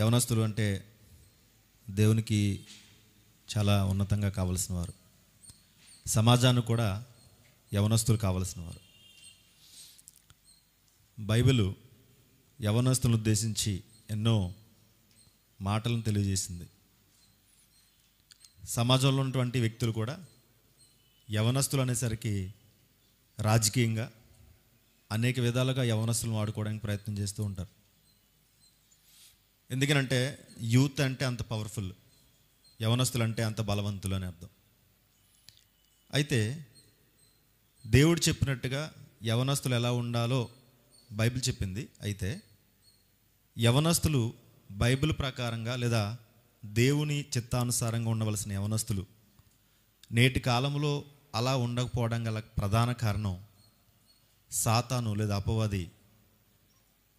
యవనస్తులు అంటే దేవునికి చాలా ఉన్నతంగా కావలసిన వారు, సమాజానికి కూడా యవనస్తులు కావలసిన వారు. బైబిల్ యవనస్తులను ఉద్దేశించి ఎన్నో మాటలను తెలియజేసింది. సమాజంలో ఉన్నటువంటి వ్యక్తులు కూడా యవనస్తులు అనేసరికి రాజకీయంగా అనేక విధాలుగా యవనస్తులను వాడుకోవడానికి ప్రయత్నం చేస్తూ ఉంటారు. ఎందుకనంటే యూత్ అంటే అంత పవర్ఫుల్, యవనస్తులు అంటే అంత బలవంతులు అని అర్థం. అయితే దేవుడు చెప్పినట్టుగా యవనస్తులు ఎలా ఉండాలో బైబిల్ చెప్పింది. అయితే యవనస్తులు బైబిల్ ప్రకారంగా లేదా దేవుని చిత్తానుసారంగా ఉండవలసిన యవనస్తులు నేటి కాలంలో అలా ఉండకపోవడం గల ప్రధాన కారణం సాతాను లేదా అపవాది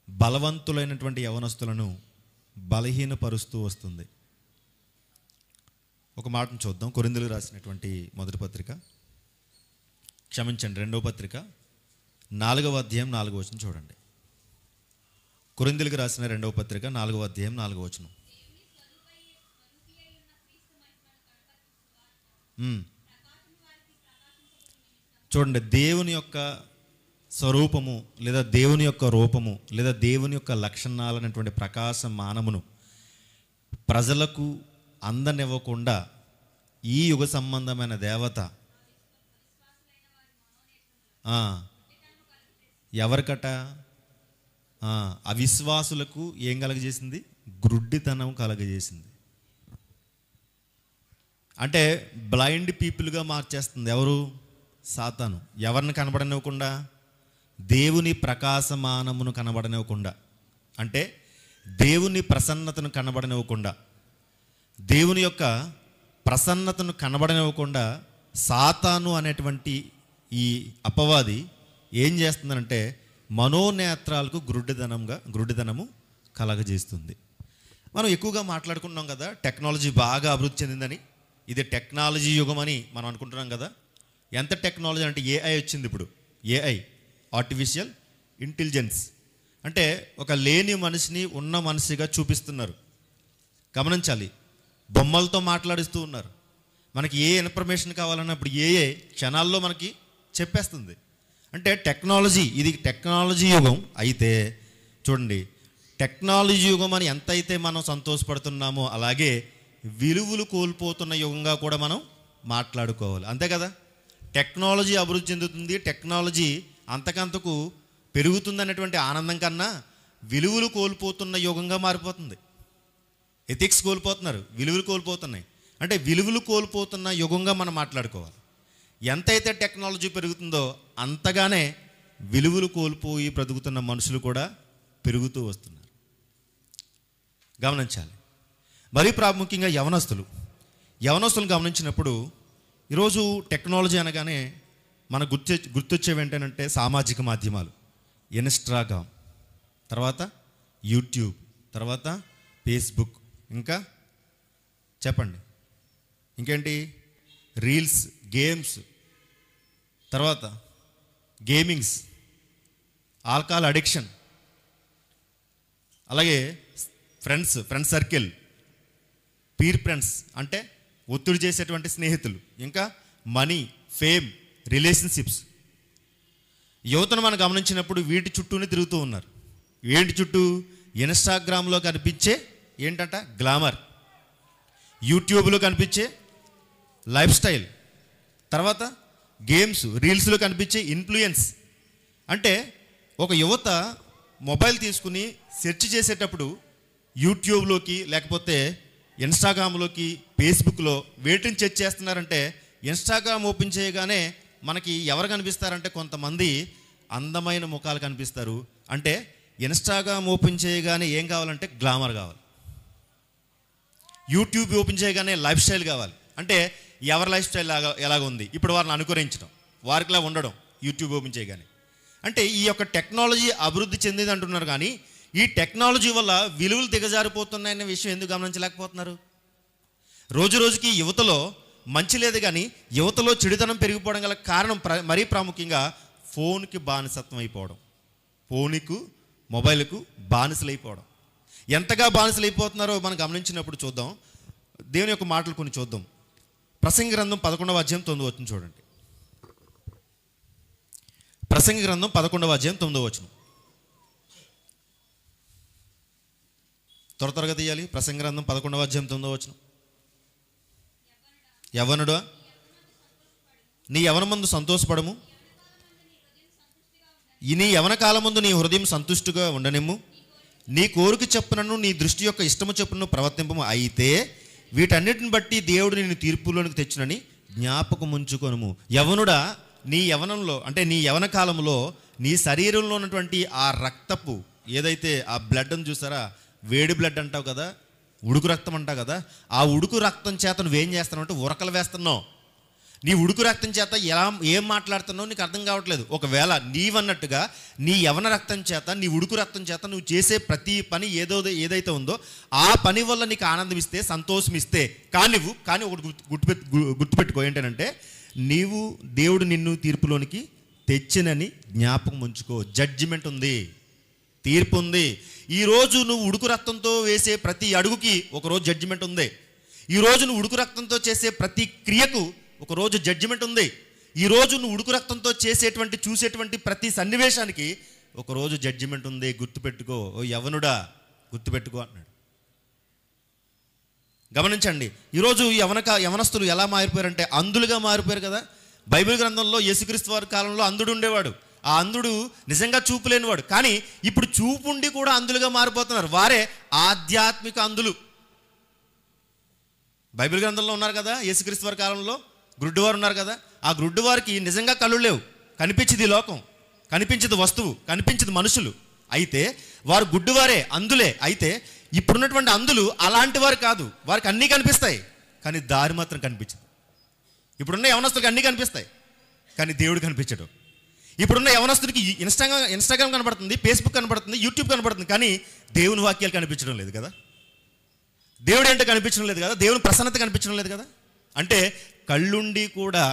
బలవంతులైనటువంటి యవనస్తులను బలహీనపరుస్తూ వస్తుంది. ఒక మాటను చూద్దాం. కొరింథీయులకు రాసినటువంటి మొదటి పత్రిక, క్షమించండి, 2వ పత్రిక 4వ అధ్యాయం 4వ వచనం చూడండి. కొరింథీయులకు రాసిన 2వ పత్రిక 4వ అధ్యాయం 4వ వచనం. చూడండి, దేవుని యొక్క స్వరూపము లేదా దేవుని యొక్క రూపము లేదా దేవుని యొక్క లక్షణాలైనటువంటి ప్రకాశ మానమును ప్రజలకు అందనివ్వకుండా ఈ యుగ సంబంధమైన దేవత ఎవరికట అవిశ్వాసులకు ఏం కలగజేసింది? గ్రుడ్డితనం కలగజేసింది. అంటే బ్లైండ్ పీపుల్గా మార్చేస్తుంది. ఎవరు? సాతాను. ఎవరిని కనబడనివ్వకుండా? దేవుని ప్రకాశమానమును కనబడనివ్వకుండా, అంటే దేవుని ప్రసన్నతను కనబడనివ్వకుండా, దేవుని యొక్క ప్రసన్నతను కనబడనివ్వకుండా సాతాను అనేటువంటి ఈ అపవాది ఏం చేస్తుందంటే మనోనేత్రాలకు గ్రుడ్డితనము కలగజేస్తుంది. మనం ఎక్కువగా మాట్లాడుకున్నాం కదా, టెక్నాలజీ బాగా అభివృద్ధి చెందిందని. ఇది టెక్నాలజీ యుగం అని మనం అనుకుంటున్నాం కదా. ఎంత టెక్నాలజీ అంటే ఏఐ వచ్చింది ఇప్పుడు. AI, artificial intelligence. అంటే ఒక లేని మనిషిని ఉన్న మనిషిగా చూపిస్తున్నారు. గమనించాలి, బొమ్మలతో మాట్లాడిస్తూ ఉన్నారు. మనకి ఏ ఇన్ఫర్మేషన్ కావాలన్నా ఇప్పుడు ఏఐ క్షణాల్లో మనకి చెప్పేస్తుంది. అంటే టెక్నాలజీ, ఇది టెక్నాలజీ యుగం. అయితే చూడండి, టెక్నాలజీ యుగం అని ఎంతైతే మనం సంతోషపడుతున్నామో అలాగే విలువలు కోల్పోతున్న యుగంగా కూడా మనం మాట్లాడుకోవాలి. అంతే కదా. టెక్నాలజీ అభివృద్ధి చెందుతుంది, టెక్నాలజీ అంతకంతకు పెరుగుతుంది అనేటువంటి ఆనందం కన్నా విలువలు కోల్పోతున్న యుగంగా మారిపోతుంది. ఎథిక్స్ కోల్పోతున్నారు, విలువలు కోల్పోతున్నాయి. అంటే విలువలు కోల్పోతున్న యుగంగా మనం మాట్లాడుకోవాలి. ఎంతైతే టెక్నాలజీ పెరుగుతుందో అంతగానే విలువలు కోల్పోయి బ్రతుకుతున్న మనుషులు కూడా పెరుగుతూ వస్తున్నారు. గమనించాలి. మరీ ప్రాముఖ్యంగా యవనస్తులు గమనించినప్పుడు ఈరోజు టెక్నాలజీ అనగానే మనకు గుర్తొచ్చేవి ఏంటంటే సామాజిక మాధ్యమాలు, ఇన్స్టాగ్రామ్, తర్వాత యూట్యూబ్, తర్వాత ఫేస్బుక్, ఇంకా చెప్పండి ఇంకేంటి, రీల్స్, గేమ్స్, తర్వాత గేమింగ్స్, ఆల్కహాల్ అడిక్షన్, అలాగే ఫ్రెండ్ సర్కిల్, పీర్ ఫ్రెండ్స్ అంటే ఒత్తిడి చేసేటువంటి స్నేహితులు, ఇంకా మనీ, ఫేమ్, రిలేషన్షిప్స్. యువతను మనం గమనించినప్పుడు వీటి చుట్టూనే తిరుగుతూ ఉన్నారు. ఏంటి చుట్టూ? ఇన్స్టాగ్రామ్లో కనిపించే ఏంటంట గ్లామర్, యూట్యూబ్లో కనిపించే లైఫ్ స్టైల్, తర్వాత గేమ్స్, రీల్స్లో కనిపించే ఇన్ఫ్లుయెన్స్. అంటే ఒక యువత మొబైల్ తీసుకుని సెర్చ్ చేసేటప్పుడు యూట్యూబ్లోకి లేకపోతే ఇన్స్టాగ్రామ్లోకి, ఫేస్బుక్లో వేటిని సెర్చ్ చేస్తున్నారంటే ఇన్స్టాగ్రామ్ ఓపెన్ చేయగానే మనకి ఎవరు కనిపిస్తారంటే కొంతమంది అందమైన ముఖాలు కనిపిస్తారు. అంటే ఇన్స్టాగ్రామ్ ఓపెన్ చేయగానే ఏం కావాలంటే గ్లామర్ కావాలి. యూట్యూబ్ ఓపెన్ చేయగానే లైఫ్ స్టైల్ కావాలి. అంటే ఎవరి లైఫ్ స్టైల్ ఎలాగ ఉంది ఇప్పుడు వారిని అనుకరించడం, వారికిలా ఉండడం యూట్యూబ్ ఓపెన్ చేయగానే. అంటే ఈ యొక్క టెక్నాలజీ అభివృద్ధి చెందింది అంటున్నారు, కానీ ఈ టెక్నాలజీ వల్ల విలువలు దిగజారిపోతున్నాయనే విషయం ఎందుకు గమనించలేకపోతున్నారు? రోజు రోజుకి యువతలో మంచి లేదు, కానీ యువతలో చెడుతనం పెరిగిపోవడం గల కారణం మరీ ప్రాముఖ్యంగా ఫోన్కి బానిసత్వం అయిపోవడం, ఫోన్కు మొబైల్కు బానిసలైపోవడం. ఎంతగా బానిసలు అయిపోతున్నారో మనం గమనించినప్పుడు చూద్దాం. దేవుని యొక్క మాటలు కొన్ని చూద్దాం. ప్రసంగి గ్రంథం 11వ అధ్యాయం 9వ వచనం చూడండి. ప్రసంగి గ్రంథం 11వ అధ్యాయం 9వ వచనం. త్వరగా తీయాలి. ప్రసంగి గ్రంథం 11వ అధ్యాయం 9వ వచనం. యవ్వనుడా, నీ యవ్వనమందు సంతోషపడము, నీ యవ్వన కాలమందు నీ హృదయం సంతుష్టిగా ఉండనిమ్ము, నీ కోరిక చెప్పునను నీ దృష్టి యొక్క ఇష్టము చెప్పును ప్రవర్తింపము. అయితే వీటన్నిటిని బట్టి దేవుడు నిన్ను తీర్పులోనికి తెచ్చునని జ్ఞాపకం ఉంచుకొనుము. యవ్వనుడా, నీ యవ్వనంలో అంటే నీ యవ్వన కాలంలో నీ శరీరంలో ఉన్నటువంటి ఆ రక్తపు ఏదైతే ఆ బ్లడ్ అని చూసారా, వేడి బ్లడ్ అంటావు కదా, ఉడుకు రక్తం అంటావు కదా, ఆ ఉడుకు రక్తం చేత నువ్వేం చేస్తున్నావు అంటే ఉరకలు వేస్తున్నావు. నీ ఉడుకు రక్తం చేత ఏం మాట్లాడుతున్నావు నీకు అర్థం కావట్లేదు. ఒకవేళ నీవన్నట్టుగా నీ యవన రక్తం చేత, నీ ఉడుకు రక్తం చేత నువ్వు చేసే ప్రతి పని ఏదైతే ఉందో ఆ పని వల్ల నీకు ఆనందం ఇస్తే, సంతోషం ఇస్తే కానీ ఒకటి గుర్తుపెట్టుకో, ఏంటంటే నీవు దేవుడు నిన్ను తీర్పులోనికి తెచ్చినని జ్ఞాపకం ఉంచుకో. జడ్జిమెంట్ ఉంది, తీర్పు ఉంది. ఈరోజు నువ్వు ఉడుకు రక్తంతో వేసే ప్రతి అడుగుకి ఒకరోజు జడ్జిమెంట్ ఉంది. ఈరోజు నువ్వు ఉడుకు రక్తంతో చేసే ప్రతి క్రియకు ఒకరోజు జడ్జిమెంట్ ఉంది. ఈరోజు నువ్వు ఉడుకు రక్తంతో చూసేటువంటి ప్రతి సన్నివేశానికి ఒకరోజు జడ్జిమెంట్ ఉంది. గుర్తుపెట్టుకో ఓ యవ్వనుడా, గుర్తుపెట్టుకో అన్నాడు. గమనించండి, ఈరోజు యవనస్తులు ఎలా మారిపోయారంటే అంధులుగా మారిపోయారు కదా. బైబిల్ గ్రంథంలో యేసుక్రీస్తు వారి కాలంలో అంధుడు ఉండేవాడు. ఆ అంధుడు నిజంగా చూపు లేనివాడు. కానీ ఇప్పుడు చూపుండి కూడా అంధులుగా మారిపోతున్నారు. వారే ఆధ్యాత్మిక అంధులు. బైబిల్ గ్రంథంలో ఉన్నారు కదా, యేసుక్రీస్తు వారి కాలంలో గుడ్డివారు ఉన్నారు కదా. ఆ గుడ్డివారికి నిజంగా కళ్ళు లేవు, కనిపించింది లోకం, కనిపించదు వస్తువు, కనిపించదు మనుషులు. అయితే వారు గుడ్డివారే, అందులే. అయితే ఇప్పుడున్నటువంటి అందులు అలాంటి వారు కాదు. వారికి అన్నీ కనిపిస్తాయి కానీ దారి మాత్రం కనిపించదు. ఇప్పుడున్న యవనస్తులకి అన్నీ కనిపిస్తాయి కానీ దేవుడు కనిపించడు. ఇప్పుడున్న యవనస్తుడికి ఇన్స్టాగ్రామ్ కనబడుతుంది, ఫేస్బుక్ కనబడుతుంది, యూట్యూబ్ కనబడుతుంది, కానీ దేవుని వాక్యాలు కనిపించడం లేదు కదా. దేవుడు ఏంటో కనిపించడం లేదు కదా. దేవుని ప్రసన్నత కనిపించడం లేదు కదా. అంటే కళ్ళుండి కూడా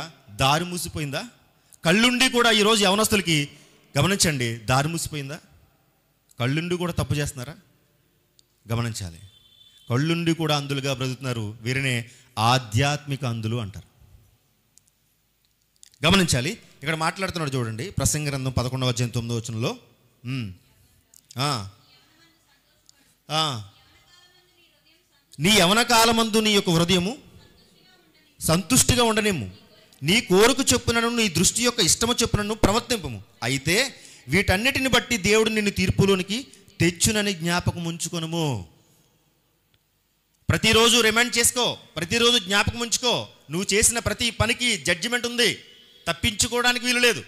దారి మూసిపోయిందా? కళ్ళుండి కూడా ఈరోజు యవనస్తులకి గమనించండి, దారి మూసిపోయిందా? కళ్ళుండి కూడా తప్పు చేస్తున్నారా? గమనించాలి. కళ్ళుండి కూడా అందులుగా బ్రతుకుతున్నారు. వీరినే ఆధ్యాత్మిక అందులు అంటారు. గమనించాలి. ఇక్కడ మాట్లాడుతున్నాడు చూడండి, ప్రసంగి గ్రంథం 11వ అధ్యాయం 9వ వచనంలో, నీ యవన కాలమందు నీ యొక్క హృదయము సంతుష్టిగా ఉండనేము, నీ కోరిక చొప్పునను నీ దృష్టి యొక్క ఇష్టము చొప్పునను ప్రవర్తింపము. అయితే వీటన్నిటిని బట్టి దేవుడు నిన్ను తీర్పులోనికి తెచ్చునని జ్ఞాపకం ఉంచుకొనుము. ప్రతిరోజు రిమైండ్ చేసుకో, ప్రతిరోజు జ్ఞాపకం ఉంచుకో. నువ్వు చేసిన ప్రతి పనికి జడ్జిమెంట్ ఉంది, తప్పించుకోవడానికి వీలు లేదు.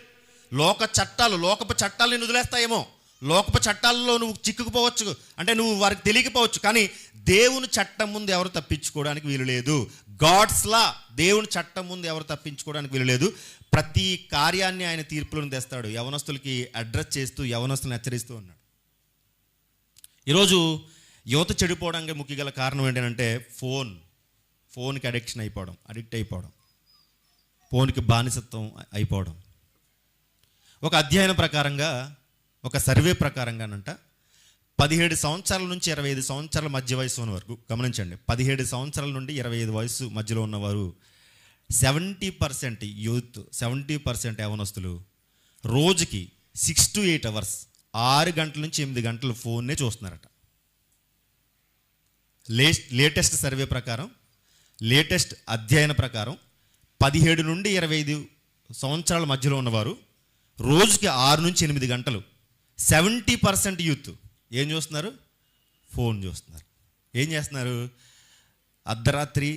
లోకపు చట్టాలు నిన్ను వదిలేస్తాయేమో, లోకపు చట్టాల్లో నువ్వు చిక్కుకుపోవచ్చు, అంటే నువ్వు వారికి తెలియకపోవచ్చు. కానీ దేవుని చట్టం ముందు ఎవరు తప్పించుకోవడానికి వీలు లేదు. గాడ్స్ లా, దేవుని చట్టం ముందు ఎవరు తప్పించుకోవడానికి వీలు లేదు. ప్రతి కార్యాన్ని ఆయన తీర్పులను తెస్తాడు. యవనస్తులకి అడ్రస్ చేస్తూ, యవనస్తులను హెచ్చరిస్తూ ఉన్నాడు. ఈరోజు యువత చెడిపోవడానికి ముఖ్య గల కారణం ఏంటంటే ఫోన్కి అడిక్ట్ అయిపోవడం, ఫోన్కి బానిసత్వం అయిపోవడం. ఒక అధ్యయనం ప్రకారంగా, ఒక సర్వే ప్రకారంగానంట 17 సంవత్సరాల నుంచి 25 సంవత్సరాల మధ్య వయసు ఉన్న వరకు, గమనించండి, 17 సంవత్సరాల నుండి 25 వయసు మధ్యలో ఉన్నవారు 70% యూత్, 70% యవనస్తులు రోజుకి 6 to 8 hours, 6 గంటల నుంచి 8 గంటలు ఫోన్నే చూస్తున్నారట. లేటెస్ట్ సర్వే ప్రకారం, లేటెస్ట్ అధ్యయన ప్రకారం 17 నుండి 25 సంవత్సరాల మధ్యలో ఉన్నవారు రోజుకి 6 నుంచి 8 గంటలు, 70% యూత్ ఏం చూస్తున్నారు? ఫోన్ చూస్తున్నారు. ఏం చేస్తున్నారు? అర్ధరాత్రి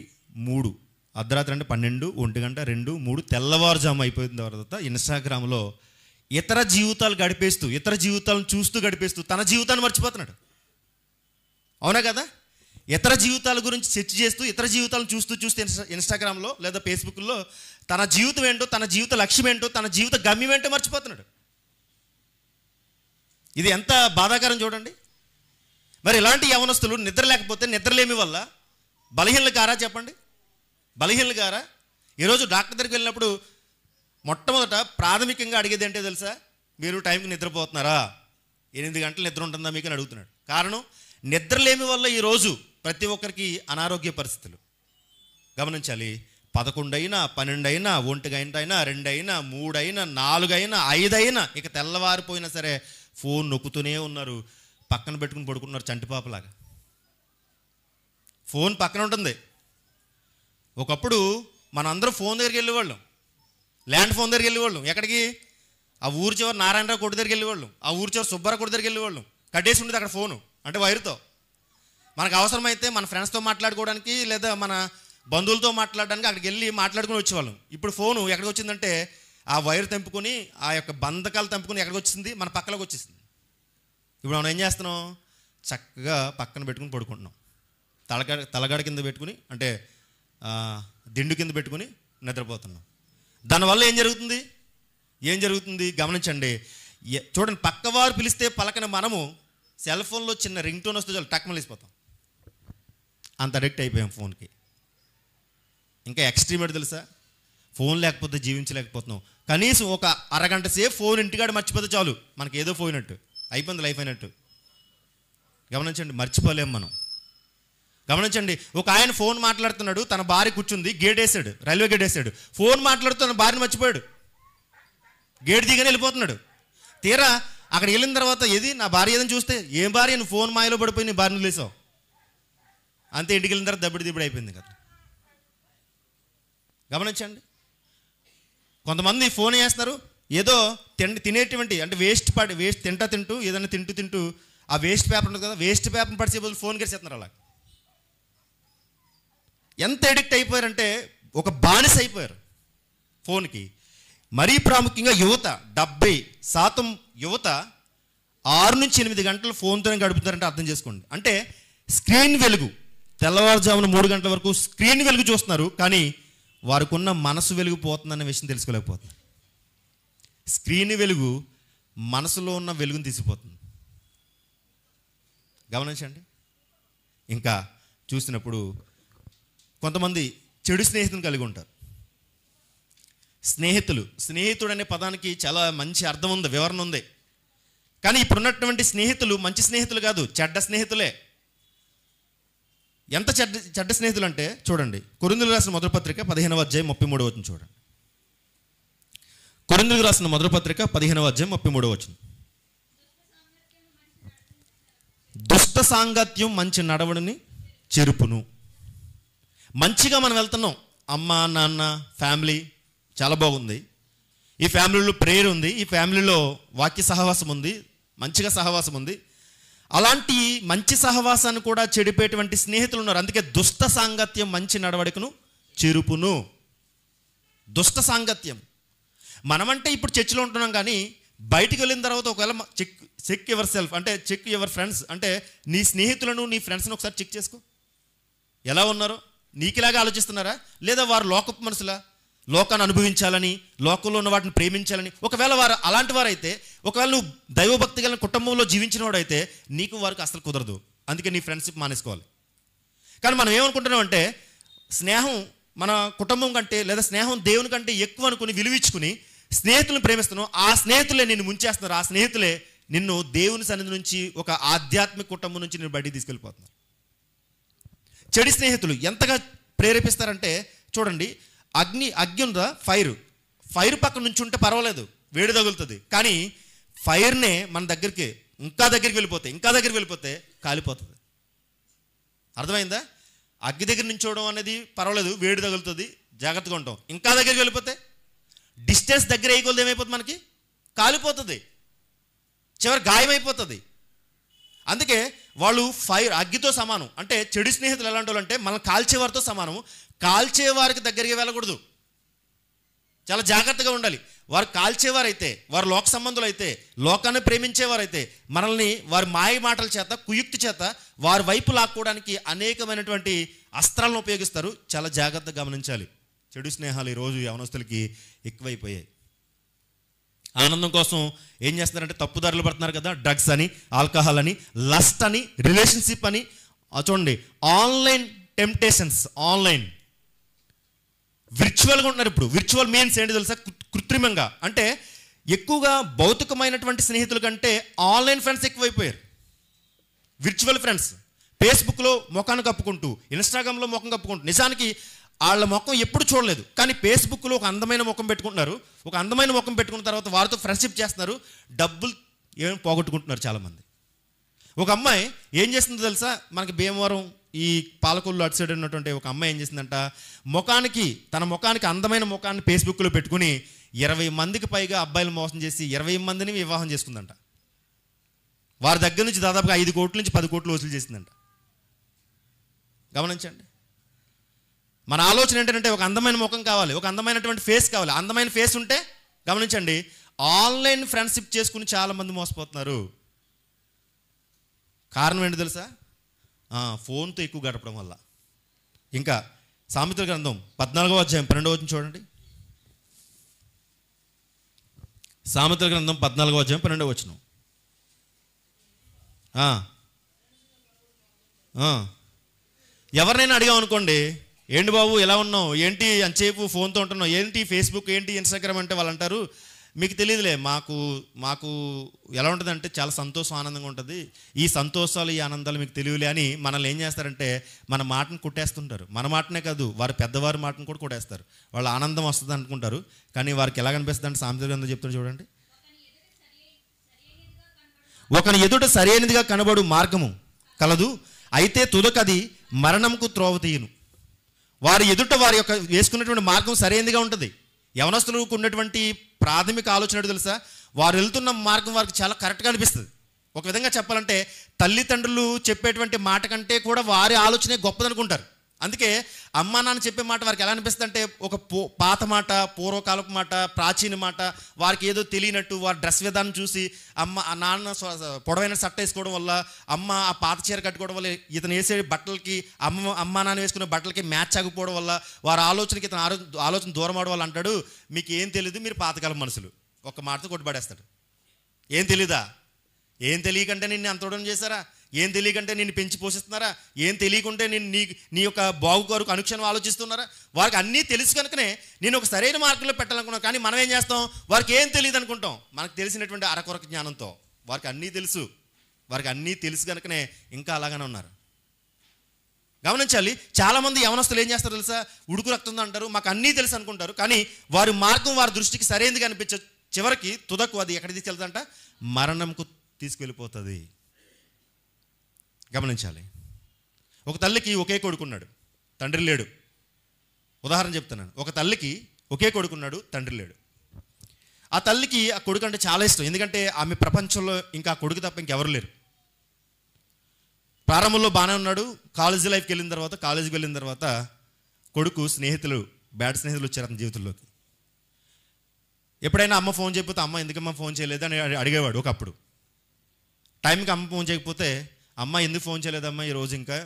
అంటే 12, 1 గంట, 2, 3 తెల్లవారుజాము అయిపోయిన తర్వాత ఇన్స్టాగ్రామ్లో ఇతర జీవితాలు గడిపేస్తూ, ఇతర జీవితాలను చూస్తూ గడిపేస్తూ తన జీవితాన్ని మర్చిపోతున్నాడు. అవునా కదా? ఇతర జీవితాల గురించి సెర్చ్ చేస్తూ, ఇతర జీవితాలను చూస్తూ ఇన్స్టాగ్రామ్లో లేదా ఫేస్బుక్లో తన జీవితం ఏంటో, తన జీవిత లక్ష్యం ఏంటో, తన జీవిత గమ్యం ఏంటో మర్చిపోతున్నాడు. ఇది ఎంత బాధాకరం చూడండి. మరి ఇలాంటి యవనస్తులు నిద్ర లేకపోతే, నిద్రలేమి వల్ల బలహీనలు కారా? చెప్పండి, బలహీనలు కారా? ఈరోజు డాక్టర్ దగ్గరికి వెళ్ళినప్పుడు మొట్టమొదట ప్రాథమికంగా అడిగేది ఏంటో తెలుసా? మీరు టైంకి నిద్రపోతున్నారా? 8 గంటలు నిద్ర ఉంటుందా మీకు అని అడుగుతున్నాడు. కారణం, నిద్రలేమి వల్ల ఈరోజు ప్రతి ఒక్కరికి అనారోగ్య పరిస్థితులు గమనించాలి. 11 అయినా 12 అయినా 1 గంట అయినా 2 అయినా 3 అయినా 4 అయినా 5 అయినా ఇక తెల్లవారిపోయినా సరే ఫోన్ నొక్కుతూనే ఉన్నారు. పక్కన పెట్టుకుని పడుకుంటున్నారు చంటిపాపలాగా. ఫోన్ పక్కన ఉంటుంది. ఒకప్పుడు మనందరం ఫోన్ దగ్గరికి వెళ్ళేవాళ్ళం, ల్యాండ్ ఫోన్ దగ్గరికి వెళ్ళేవాళ్ళం. ఎక్కడికి? ఆ ఊరి చివరి నారాయణరావు కొట్టు దగ్గరికి వెళ్ళేవాళ్ళం, ఆ ఊరి చివరి సుబ్బారావు కొట్టు దగ్గరికి వెళ్ళేవాళ్ళం. కట్టేసి ఉండేది అక్కడ ఫోను, అంటే వైరుతో. మనకు అవసరమైతే మన ఫ్రెండ్స్తో మాట్లాడుకోవడానికి లేదా మన బంధువులతో మాట్లాడడానికి అక్కడికి వెళ్ళి మాట్లాడుకుని వచ్చేవాళ్ళం. ఇప్పుడు ఫోను ఎక్కడికి వచ్చిందంటే ఆ వైరు తెంపుకొని ఆ యొక్క బంధకాలు తెంపుకొని ఎక్కడికి వచ్చింది? మన పక్కలోకి వచ్చేసింది. ఇప్పుడు మనం ఏం చేస్తున్నాం? చక్కగా పక్కన పెట్టుకుని పడుకుంటున్నాం. తలగడ కింద పెట్టుకుని, అంటే దిండు కింద పెట్టుకుని నిద్రపోతున్నాం. దానివల్ల ఏం జరుగుతుంది గమనించండి. చూడండి, పక్కవారు పిలిస్తే పలకన మనము సెల్ ఫోన్లో చిన్న రింగ్ టోన్ వస్తే చాలు టక్మలు వేసిపోతాం. అంత అడిక్ట్ అయిపోయాం ఫోన్కి. ఇంకా ఎక్స్ట్రీమ్ ఏంటి తెలుసా? ఫోన్ లేకపోతే జీవించలేకపోతున్నాం. కనీసం ఒక అరగంట సేపు ఫోన్ ఇంటికాడ మర్చిపోతే చాలు మనకి ఏదో పోయినట్టు, అయిపోయింది లైఫ్ అయినట్టు. గమనించండి, మర్చిపోలేం మనం. గమనించండి, ఒక ఆయన ఫోన్ మాట్లాడుతున్నాడు, తన భార్య కూర్చుంది, గేట్ వేసాడు, రైల్వే గేట్ వేసాడు. ఫోన్ మాట్లాడుతూ తన భార్యను మర్చిపోయాడు, గేట్ దిగని వెళ్ళిపోతున్నాడు. తీరా అక్కడ వెళ్ళిన తర్వాత ఏది నా భార్య ఏదని చూస్తే, ఏం భార్య నువ్వు ఫోన్ మాయలో పడిపోయి నీ భార్యను లేసావు అంతే. ఇంటికి వెళ్ళిన తర్వాత దబ్బడి అయిపోయింది కదా. గమనించండి, కొంతమంది ఫోన్ చేస్తున్నారు, ఏదో తినేటువంటి అంటే వేస్ట్ తింటూ ఏదైనా తింటూ ఆ వేస్ట్ పేపర్ ఉంటుంది కదా, వేస్ట్ పేపర్ని పడిచే బదులు ఫోన్ గెలిచేస్తున్నారు. అలా ఎంత ఎడిక్ట్ అయిపోయారంటే ఒక బానిస అయిపోయారు ఫోన్కి. మరీ ప్రాముఖ్యంగా యువత, 70% యువత 6 నుంచి 8 గంటలు ఫోన్తోనే గడుపుతారంటే అర్థం చేసుకోండి. అంటే స్క్రీన్ వెలుగు, తెల్లవారుజామున 3 గంటల వరకు స్క్రీన్ వెలుగు చూస్తున్నారు, కానీ వారికి ఉన్న మనసు వెలుగు పోతుందనే విషయం తెలుసుకోలేకపోతుంది. స్క్రీన్ వెలుగు మనసులో ఉన్న వెలుగుని తీసిపోతుంది. గమనించండి. ఇంకా చూసినప్పుడు కొంతమంది చెడు స్నేహితులను కలిగి ఉంటారు. స్నేహితుడు అనే పదానికి చాలా మంచి అర్థం ఉంది, వివరణ ఉంది. కానీ ఇప్పుడున్నటువంటి స్నేహితులు మంచి స్నేహితులు కాదు, చెడ్డ స్నేహితులే. ఎంత చెడ్డ స్నేహితులు అంటే చూడండి, కొరింథీయులకు రాసిన మొదటి పత్రిక 15వ అధ్యాయం 33వ వచనం చూడండి. కొరింథీయులకు రాసిన మొదటి పత్రిక 15వ అధ్యాయం 33వ వచనం. దుష్ట సాంగత్యం మంచి నడవడిని చెరుపును. మంచిగా మనం వెళ్తున్నాం, అమ్మ నాన్న ఫ్యామిలీ చాలా బాగుంది, ఈ ఫ్యామిలీలో ప్రేయర్ ఉంది, ఈ ఫ్యామిలీలో వాక్య సహవాసం ఉంది, మంచిగా సహవాసం ఉంది. అలాంటి మంచి సహవాసాన్ని కూడా చెడిపేటువంటి స్నేహితులు ఉన్నారు. అందుకే దుష్ట సాంగత్యం మంచి నడవడికను చెరుపును. దుష్ట సాంగత్యం. మనమంటే ఇప్పుడు చర్చిలో ఉంటున్నాం, కానీ బయటికి వెళ్ళిన తర్వాత ఒకవేళ చెక్ యువర్ సెల్ఫ్, అంటే చెక్ యువర్ ఫ్రెండ్స్, అంటే నీ స్నేహితులను నీ ఫ్రెండ్స్ని ఒకసారి చెక్ చేసుకో. ఎలా ఉన్నారో? నీకులాగా ఆలోచిస్తున్నారా, లేదా వారు లోకపు మనుషులా, లోకాన్ని అనుభవించాలని, లోకంలో ఉన్న వాటిని ప్రేమించాలని? ఒకవేళ వారు అలాంటి వారైతే, ఒకవేళ నువ్వు దైవభక్తి కలిగిన కుటుంబంలో జీవించిన వాడైతే నీకు వారికి అసలు కుదరదు. అందుకే నీ ఫ్రెండ్షిప్ మానేసుకోవాలి. కానీ మనం ఏమనుకుంటున్నాం అంటే, స్నేహం మన కుటుంబం కంటే లేదా స్నేహం దేవుని కంటే ఎక్కువ అనుకుని విలువించుకుని స్నేహితులను ప్రేమిస్తున్నావు. ఆ స్నేహితులే నిన్ను ముంచేస్తున్నారు, ఆ స్నేహితులే నిన్ను దేవుని సన్నిధి నుంచి, ఒక ఆధ్యాత్మిక కుటుంబం నుంచి నిన్ను బయటికి తీసుకెళ్ళిపోతున్నారు. చెడు స్నేహితులు ఎంతగా ప్రేరేపిస్తారంటే చూడండి, అగ్ని ఉందా, ఫైర్ పక్కన నుంచి ఉంటే పర్వాలేదు, వేడి తగులుతుంది. కానీ ఫైర్నే మన దగ్గరికి ఇంకా దగ్గరికి వెళ్ళిపోతే కాలిపోతుంది. అర్థమైందా? అగ్గి దగ్గర నుంచోవడం అనేది పర్వాలేదు, వేడి తగులుతుంది, జాగ్రత్తగా ఉంటాం. ఇంకా దగ్గరికి వెళ్ళిపోతే డిస్టెన్స్ దగ్గర వేయకూడదు, ఏమైపోతుంది మనకి? కాలిపోతుంది, చివరి గాయమైపోతుంది. అందుకే వాళ్ళు అగ్గితో సమానం. అంటే చెడు స్నేహితులు ఎలాంటి వాళ్ళు అంటే మనల్ని కాల్చేవారితో సమానం. కాల్చేవారికి దగ్గరికి వెళ్ళకూడదు, చాలా జాగ్రత్తగా ఉండాలి. వారు కాల్చేవారైతే, వారు లోక సంబంధులు అయితే, లోకాన్ని ప్రేమించేవారైతే మనల్ని వారి మాయ మాటల చేత, కుయుక్తి చేత వారి వైపు లాక్కోవడానికి అనేకమైనటువంటి అస్త్రాలను ఉపయోగిస్తారు. చాలా జాగ్రత్తగా గమనించాలి. చెడు స్నేహాలు ఈరోజు యవనస్తులకి ఎక్కువైపోయాయి. ఆనందం కోసం ఏం చేస్తున్నారంటే తప్పుదారులు పడుతున్నారు కదా, డ్రగ్స్ అని, ఆల్కహాల్ అని, లస్ట్ అని, రిలేషన్షిప్ అని. చూడండి, ఆన్లైన్ టెంప్టేషన్స్, ఆన్లైన్ విర్చువల్గా ఉంటున్నారు. ఇప్పుడు విర్చువల్ మీన్స్ ఏంటి తెలుసా? కృత్రిమంగా. అంటే ఎక్కువగా భౌతికమైనటువంటి స్నేహితుల కంటే ఆన్లైన్ ఫ్రెండ్స్ ఎక్కువైపోయారు. Virtual friends. ఫేస్బుక్లో ముఖాన్ని కప్పుకుంటూ, ఇన్స్టాగ్రామ్లో ముఖం కప్పుకుంటూ, నిజానికి వాళ్ళ ముఖం ఎప్పుడు చూడలేదు, కానీ ఫేస్బుక్లో ఒక అందమైన ముఖం పెట్టుకుంటున్నారు. ఒక అందమైన ముఖం పెట్టుకున్న తర్వాత వారితో ఫ్రెండ్షిప్ చేస్తున్నారు, డబ్బులు ఏమి పోగొట్టుకుంటున్నారు చాలామంది. ఒక అమ్మాయి ఏం చేస్తుందో తెలుసా? మనకి భీమవరం ఈ పాలకొల్లు అటు సైడ్ ఉన్నటువంటి ఒక అమ్మాయి ఏం చేసిందంట, తన ముఖానికి అందమైన ముఖాన్ని ఫేస్బుక్లో పెట్టుకుని 20 మందికి పైగా అబ్బాయిలు మోసం చేసి 20 మందిని వివాహం చేసుకుందంట. వారి దగ్గర నుంచి దాదాపుగా 5 కోట్ల నుంచి 10 కోట్లు వసూలు చేసిందంట. గమనించండి. మన ఆలోచన ఏంటంటే ఒక అందమైన ముఖం కావాలి, ఒక అందమైనటువంటి ఫేస్ కావాలి. అందమైన ఫేస్ ఉంటే గమనించండి, ఆన్లైన్ ఫ్రెండ్షిప్ చేసుకుని చాలామంది మోసపోతున్నారు. కారణం ఏంటి తెలుసా? ఫోన్తో ఎక్కువ గడపడం వల్ల. ఇంకా సామెతల గ్రంథం 14వ అధ్యాయం 12వ వచనం చూడండి. సామెతల గ్రంథం 14వ అధ్యాయం 12వ వచనం. ఎవరినైనా అడిగామనుకోండి, ఏంటి బాబు ఎలా ఉన్నావు, ఏంటి అంతసేపు ఫోన్తో ఉంటున్నావు, ఏంటి ఫేస్బుక్, ఏంటి ఇన్స్టాగ్రామ్ అంటే వాళ్ళు అంటారు, మీకు తెలియదులే, మాకు ఎలా ఉంటుందంటే చాలా సంతోషం, ఆనందంగా ఉంటుంది, ఈ సంతోషాలు ఈ ఆనందాలు మీకు తెలియలే అని మనల్ని ఏం చేస్తారంటే మన మాటను కొట్టేస్తుంటారు. మన మాటనే కాదు, వారి పెద్దవారి మాటను కూడా కొట్టేస్తారు. వాళ్ళు ఆనందం వస్తుంది అనుకుంటారు, కానీ వారికి ఎలా కనిపిస్తుంది అంటే సామెతల గ్రంథం చెప్తారు చూడండి, ఒకని ఎదుట సరైనదిగా కనబడు మార్గము కలదు, అయితే తుదకది మరణంకు త్రోవ తీయును. వారి ఎదుట వారి యొక్క వేసుకున్నటువంటి మార్గం సరైనదిగా ఉంటుంది. యవనస్తులకు ఉన్నటువంటి ప్రాథమిక ఆలోచన తెలుసా? వారు వెళ్తున్న మార్గం వారికి చాలా కరెక్ట్గా అనిపిస్తుంది. ఒక విధంగా చెప్పాలంటే తల్లిదండ్రులు చెప్పేటువంటి మాట కంటే కూడా వారి ఆలోచనే గొప్పదనుకుంటారు. అందుకే అమ్మా నాన్న చెప్పే మాట వారికి ఎలా అనిపిస్తుంది అంటే ఒక పాత మాట, పూర్వకాలపు మాట, ప్రాచీన మాట, వారికి ఏదో తెలియనట్టు. వారి డ్రెస్ విధానం చూసి నాన్న పొడవైన సట్ట వేసుకోవడం వల్ల, అమ్మ ఆ పాత చీర కట్టుకోవడం వల్ల, ఇతను వేసే బట్టలకి అమ్మా నాన్న వేసుకునే బట్టలకి మ్యాచ్ ఆగిపోవడం వల్ల, వారి ఆలోచనకి ఇతను ఆలోచన దూరం అవడం వల్ల అంటాడు, మీకు ఏం తెలియదు, మీరు పాతకాలం మనుషులు. ఒక మాటతో కొట్టుబడేస్తాడు. ఏం తెలీదా? ఏం తెలియకంటే నిన్ను అంత దూరం చేశారా? ఏం తెలియకంటే నిన్ను పెంచి పోషిస్తున్నారా? ఏం తెలియకుంటే నీ యొక్క బాగు కొరకు అనుక్షణం ఆలోచిస్తున్నారా? వారికి అన్నీ తెలుసు కనుకనే నేను ఒక సరైన మార్గంలో పెట్టాలనుకున్నాను. కానీ మనం ఏం చేస్తాం? వారికి ఏం తెలియదు అనుకుంటాం. మనకు తెలిసినటువంటి అరకొరక జ్ఞానంతో వారికి అన్నీ తెలుసు. వారికి అన్నీ తెలుసు కనుకనే ఇంకా అలాగనే ఉన్నారు. గమనించాలి. చాలామంది యవనస్తులు ఏం చేస్తారు తెలుసా? ఉడుకు రక్తం అంటారు, మాకు అన్నీ తెలుసు అనుకుంటారు. కానీ వారి మార్గం వారి దృష్టికి సరైనదిగా అనిపించ, చివరికి తుదకు అది ఎక్కడికి తీసుకెళ్తుందంట? మరణంకు తీసుకెళ్ళిపోతుంది. గమనించాలి. ఒక తల్లికి ఒకే కొడుకున్నాడు, తండ్రి లేడు. ఉదాహరణ చెప్తున్నాను. ఒక తల్లికి ఒకే కొడుకున్నాడు, తండ్రి లేడు. ఆ తల్లికి ఆ కొడుకు అంటే చాలా ఇష్టం. ఎందుకంటే ఆమె ప్రపంచంలో ఇంకా ఆ కొడుకు తప్ప ఇంకెవరు లేరు. ప్రారంభంలో బాగానే ఉన్నాడు. కాలేజీ లైఫ్కి కాలేజీకి వెళ్ళిన తర్వాత కొడుకు బ్యాడ్ స్నేహితులు వచ్చారు అతని జీవితంలోకి. ఎప్పుడైనా అమ్మ ఫోన్ చేయకపోతే, అమ్మ ఎందుకమ్మా ఫోన్ చేయలేదు అని అడిగేవాడు. ఒకప్పుడు టైంకి అమ్మ ఫోన్ చేయకపోతే, అమ్మ ఎందుకు ఫోన్ చేయలేదమ్మా ఈరోజు ఇంకా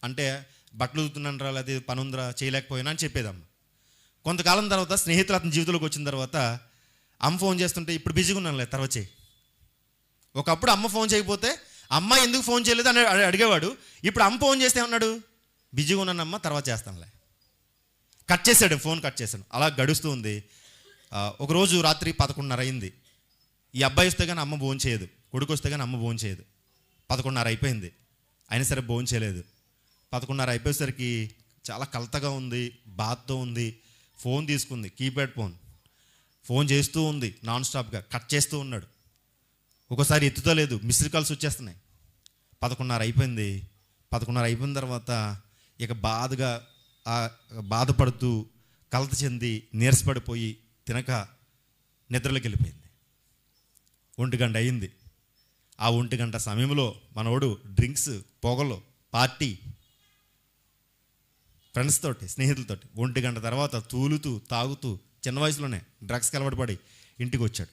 అంటే, బట్టలు ఉతుకుతున్నాను రా, లేదా పని ఉందిరా, చేయలేకపోయినా అని చెప్పేదమ్మ. కొంతకాలం తర్వాత స్నేహితులు అతని జీవితంలోకి వచ్చిన తర్వాత అమ్మ ఫోన్ చేస్తుంటే, ఇప్పుడు బిజీగా ఉన్నానులే తర్వాత చేయి. ఒకప్పుడు అమ్మ ఫోన్ చేయకపోతే అమ్మ ఎందుకు ఫోన్ చేయలేదు అని అడిగేవాడు. ఇప్పుడు అమ్మ ఫోన్ చేస్తే ఉన్నాడు, బిజీగా ఉన్నానమ్మ తర్వాత చేస్తానులే, కట్ చేశాడు, ఫోన్ కట్ చేశాడు. అలా గడుస్తూ ఉంది. ఒకరోజు రాత్రి 11:30 అయింది. ఈ అబ్బాయి వస్తే కానీ అమ్మ భోజనం చేయదు, కొడుకు వస్తే కానీ అమ్మ భోజనం చేయదు. 11:30 అయిపోయింది, అయినా సరే భోజనం చేయలేదు. 11:30 అయిపోయేసరికి చాలా కలతగా ఉంది, బాధతో ఉంది. ఫోన్ తీసుకుంది, కీప్యాడ్ ఫోన్ చేస్తూ ఉంది, నాన్ స్టాప్గా కట్ చేస్తూ ఉన్నాడు. ఒకసారి ఎత్తుతో లేదు, మిస్డ్ కాల్స్ వచ్చేస్తున్నాయి. 11:30 అయిపోయింది. 11:30 అయిపోయిన తర్వాత ఇక బాధపడుతూ, కలత చెంది, నీరసపడిపోయి తినక నిద్రలోకి వెళ్ళిపోయింది. 1 గంట అయింది. ఆ 1 గంట సమయంలో మనోడు డ్రింక్స్, పొగలు, పార్టీ, ఫ్రెండ్స్ తోటి, స్నేహితులతోటి 1 గంట తర్వాత తూలుతూ, తాగుతూ, చిన్న వయసులోనే డ్రగ్స్కి అలవాటు పడి ఇంటికి వచ్చాడు.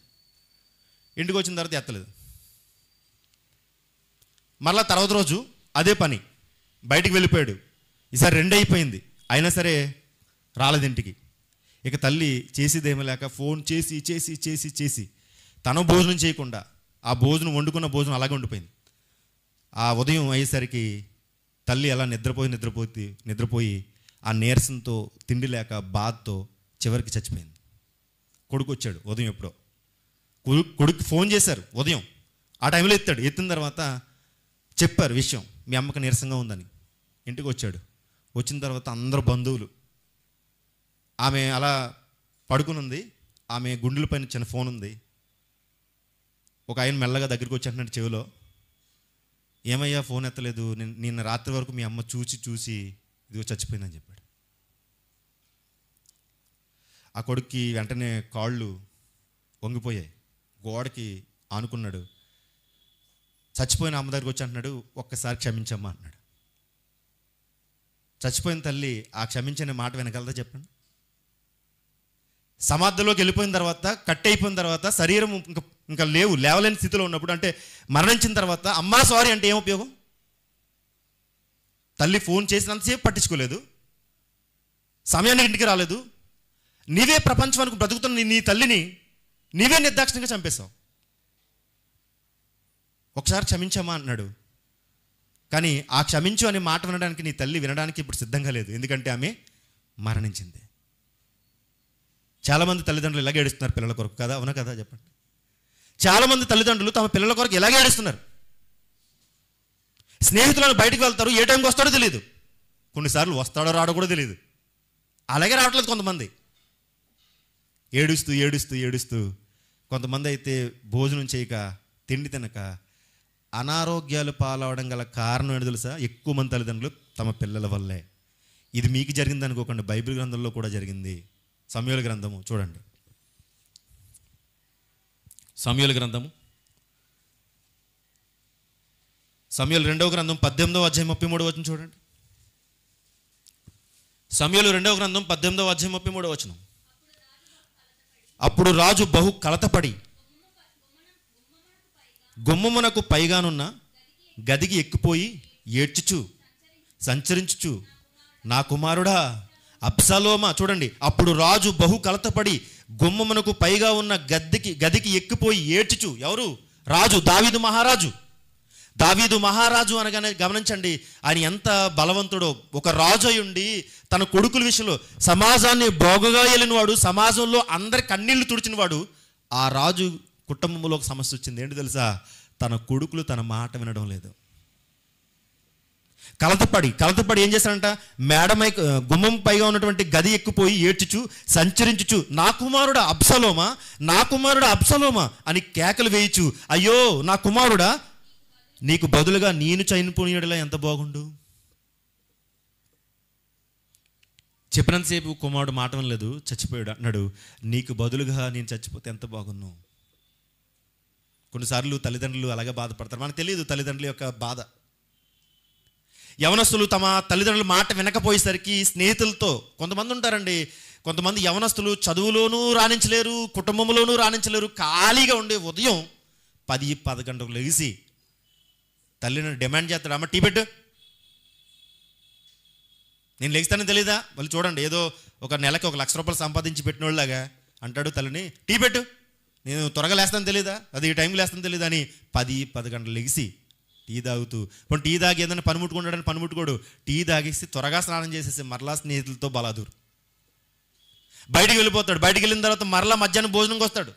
ఇంటికి వచ్చిన తర్వాత ఎత్తలేదు. మరలా తర్వాత రోజు అదే పని, బయటికి వెళ్ళిపోయాడు. ఈసారి 2 అయిపోయింది, అయినా సరే రాలేదు ఇంటికి. ఇక తల్లి చేసేదేమీ లేక ఫోన్ చేసి చేసి చేసి చేసి తను భోజనం చేయకుండా, ఆ వండుకున్న భోజనం అలాగే ఉండిపోయింది. ఆ ఉదయం అయ్యేసరికి తల్లి అలా నిద్రపోయి ఆ నీరసంతో, తిండి లేక, బాధతో చివరికి చచ్చిపోయింది. కొడుకు వచ్చాడు ఉదయం ఎప్పుడో. కొడుకు ఫోన్ చేశారు ఉదయం, ఆ టైంలో ఎత్తాడు. ఎత్తిన తర్వాత చెప్పారు విషయం, మీ అమ్మకి నీరసంగా ఉందని. ఇంటికి వచ్చాడు. వచ్చిన తర్వాత అందరు బంధువులు, ఆమె అలా పడుకుని ఉంది, ఆమె గుండెల పైన చిన్న ఫోన్ ఉంది. ఒక ఆయన మెల్లగా దగ్గరికి వచ్చి అంటున్నాడు చెవిలో, ఏమయ్యా ఫోన్ ఎత్తలేదు, నిన్న రాత్రి వరకు మీ అమ్మ చూసి ఇదిగో చచ్చిపోయిందని చెప్పాడు. ఆ కొడుక్కి వెంటనే కాళ్ళు వంగిపోయాయి, గోడకి ఆనుకున్నాడు. చచ్చిపోయిన అమ్మ దగ్గరికి వచ్చి అంటున్నాడు, ఒక్కసారి క్షమించమ్మా అన్నాడు. చచ్చిపోయిన తల్లి ఆ క్షమించనే మాట వెనకలదా చెప్పండి? సమాధిలోకి వెళ్ళిపోయిన తర్వాత, కట్టయిపోయిన తర్వాత, శరీరం ఇంకా లేవలేని స్థితిలో ఉన్నప్పుడు, అంటే మరణించిన తర్వాత అమ్మా సారీ అంటే ఏం ఉపయోగం? తల్లి ఫోన్ చేసినంతసేపు పట్టించుకోలేదు, సమయానికి ఇంటికి రాలేదు, నీవే ప్రపంచానికి బ్రతుకుతున్న నీ తల్లిని నీవే నిర్దాక్షిణ్యంగా చంపేశావు. ఒకసారి క్షమించమ్మా అన్నాడు. కానీ ఆ క్షమించు అనే మాట వినడానికి నీ తల్లి వినడానికి ఇప్పుడు సిద్ధంగా లేదు, ఎందుకంటే ఆమె మరణించింది. చాలామంది తల్లిదండ్రులు ఇలాగే ఏడుస్తున్నారు పిల్లల కొరకు, కదా? అవునా కదా? చెప్పండి. చాలామంది తల్లిదండ్రులు తమ పిల్లల కొరకు ఇలాగే ఏడుస్తున్నారు. స్నేహితులను బయటికి వెళ్తారు, ఏ టైంకి వస్తాడో తెలియదు, కొన్నిసార్లు వస్తాడో రాడో కూడా తెలియదు. అలాగే రావట్లేదు కొంతమంది, ఏడుస్తూ ఏడుస్తూ ఏడుస్తూ. కొంతమంది అయితే భోజనం చేయక, తిండి తినక అనారోగ్యాలు పాలవడం గల కారణం ఏంటి తెలుసా? ఎక్కువ మంది తల్లిదండ్రులు తమ పిల్లల వల్లే. ఇది మీకు జరిగింది అనుకోకండి, బైబిల్ గ్రంథంలో కూడా జరిగింది. సమూయేలు గ్రంథము చూడండి, సమూయేలు గ్రంథము, సమూయేలు 2వ గ్రంథం 18వ అధ్యాయం 33వ వచనం చూడండి. సమూయేలు 2వ గ్రంథం 18వ అధ్యాయం 33వ వచనం. అప్పుడు రాజు బహు కలతపడి గుమ్మమునకు పైగానున్న గదికి ఎక్కిపోయి ఏడ్చుచు సంచరించుచు, నా కుమారుడా అబ్షాలోమా. చూడండి, అప్పుడు రాజు బహు కలతపడి గుమ్మమునకు పైగా ఉన్న గదికి ఎక్కిపోయి ఏడ్చుచు. ఎవరు? రాజు, దావీదు మహారాజు. దావీదు మహారాజు అనగానే గమనించండి, ఆయన ఎంత బలవంతుడో. ఒక రాజు అయి ఉండి తన కొడుకుల విషయంలో సమాజాన్ని బోగగా వెళ్ళినవాడు, సమాజంలో అందరి కన్నీళ్లు తుడిచినవాడు. ఆ రాజు కుటుంబంలో ఒక సమస్య వచ్చింది. ఏంటి తెలుసా? తన కొడుకులు తన మాట వినడం లేదు. కలతపడి ఏం చేశాడంట? గుమ్మం పైగా ఉన్నటువంటి గది ఎక్కిపోయి ఏడ్చుచు సంచరించుచు, నా కుమారుడా అబ్షాలోమా, నా కుమారుడా అబ్షాలోమా అని కేకలు వేయచ్చు. అయ్యో నా కుమారుడా, నీకు బదులుగా నేను చనిపోయినలా ఎంత బాగుండు. చెప్పినంతసేపు కుమారుడు మాట వినలేదు, చచ్చిపోయాడు. అన్నాడు, నీకు బదులుగా నేను చచ్చిపోతే ఎంత బాగున్నావు. కొన్నిసార్లు తల్లిదండ్రులు అలాగే బాధపడతారు, మనకు తెలియదు తల్లిదండ్రుల యొక్క బాధ. యవనస్తులు తమ తల్లిదండ్రుల మాట వినకపోయేసరికి స్నేహితులతో, కొంతమంది ఉంటారండి, కొంతమంది యవనస్తులు చదువులోనూ రాణించలేరు, కుటుంబంలోనూ రాణించలేరు, ఖాళీగా ఉండే ఉదయం 10-11 గంటలకు లెగిసి తల్లిని డిమాండ్ చేస్తాడు, అమ్మ టీ పెట్టు. నేను లెగిస్తానని తెలీదా? వాళ్ళు చూడండి, ఏదో ఒక నెలకి 1 లక్ష రూపాయలు సంపాదించి పెట్టిన వాళ్ళలాగా అంటాడు తల్లిని, టీ పెట్టు. నేను త్వరగా లేస్తాను తెలీదా, అది ఈ టైంకి లేస్తాను తెలీదా అని 10-10 గంటలు లెగిసి టీ తాగుతూ, ఇప్పుడు టీ తాగి ఏదైనా పనిముట్టుకుంటాడని పనిముట్టుకోడు, టీ తాగేసి త్వరగా స్నానం చేసేసి మరలా స్నేహితులతో బలాదూరు బయటికి వెళ్ళిపోతాడు. బయటికి వెళ్ళిన తర్వాత మరలా మధ్యాహ్నం భోజనంకి వస్తాడు.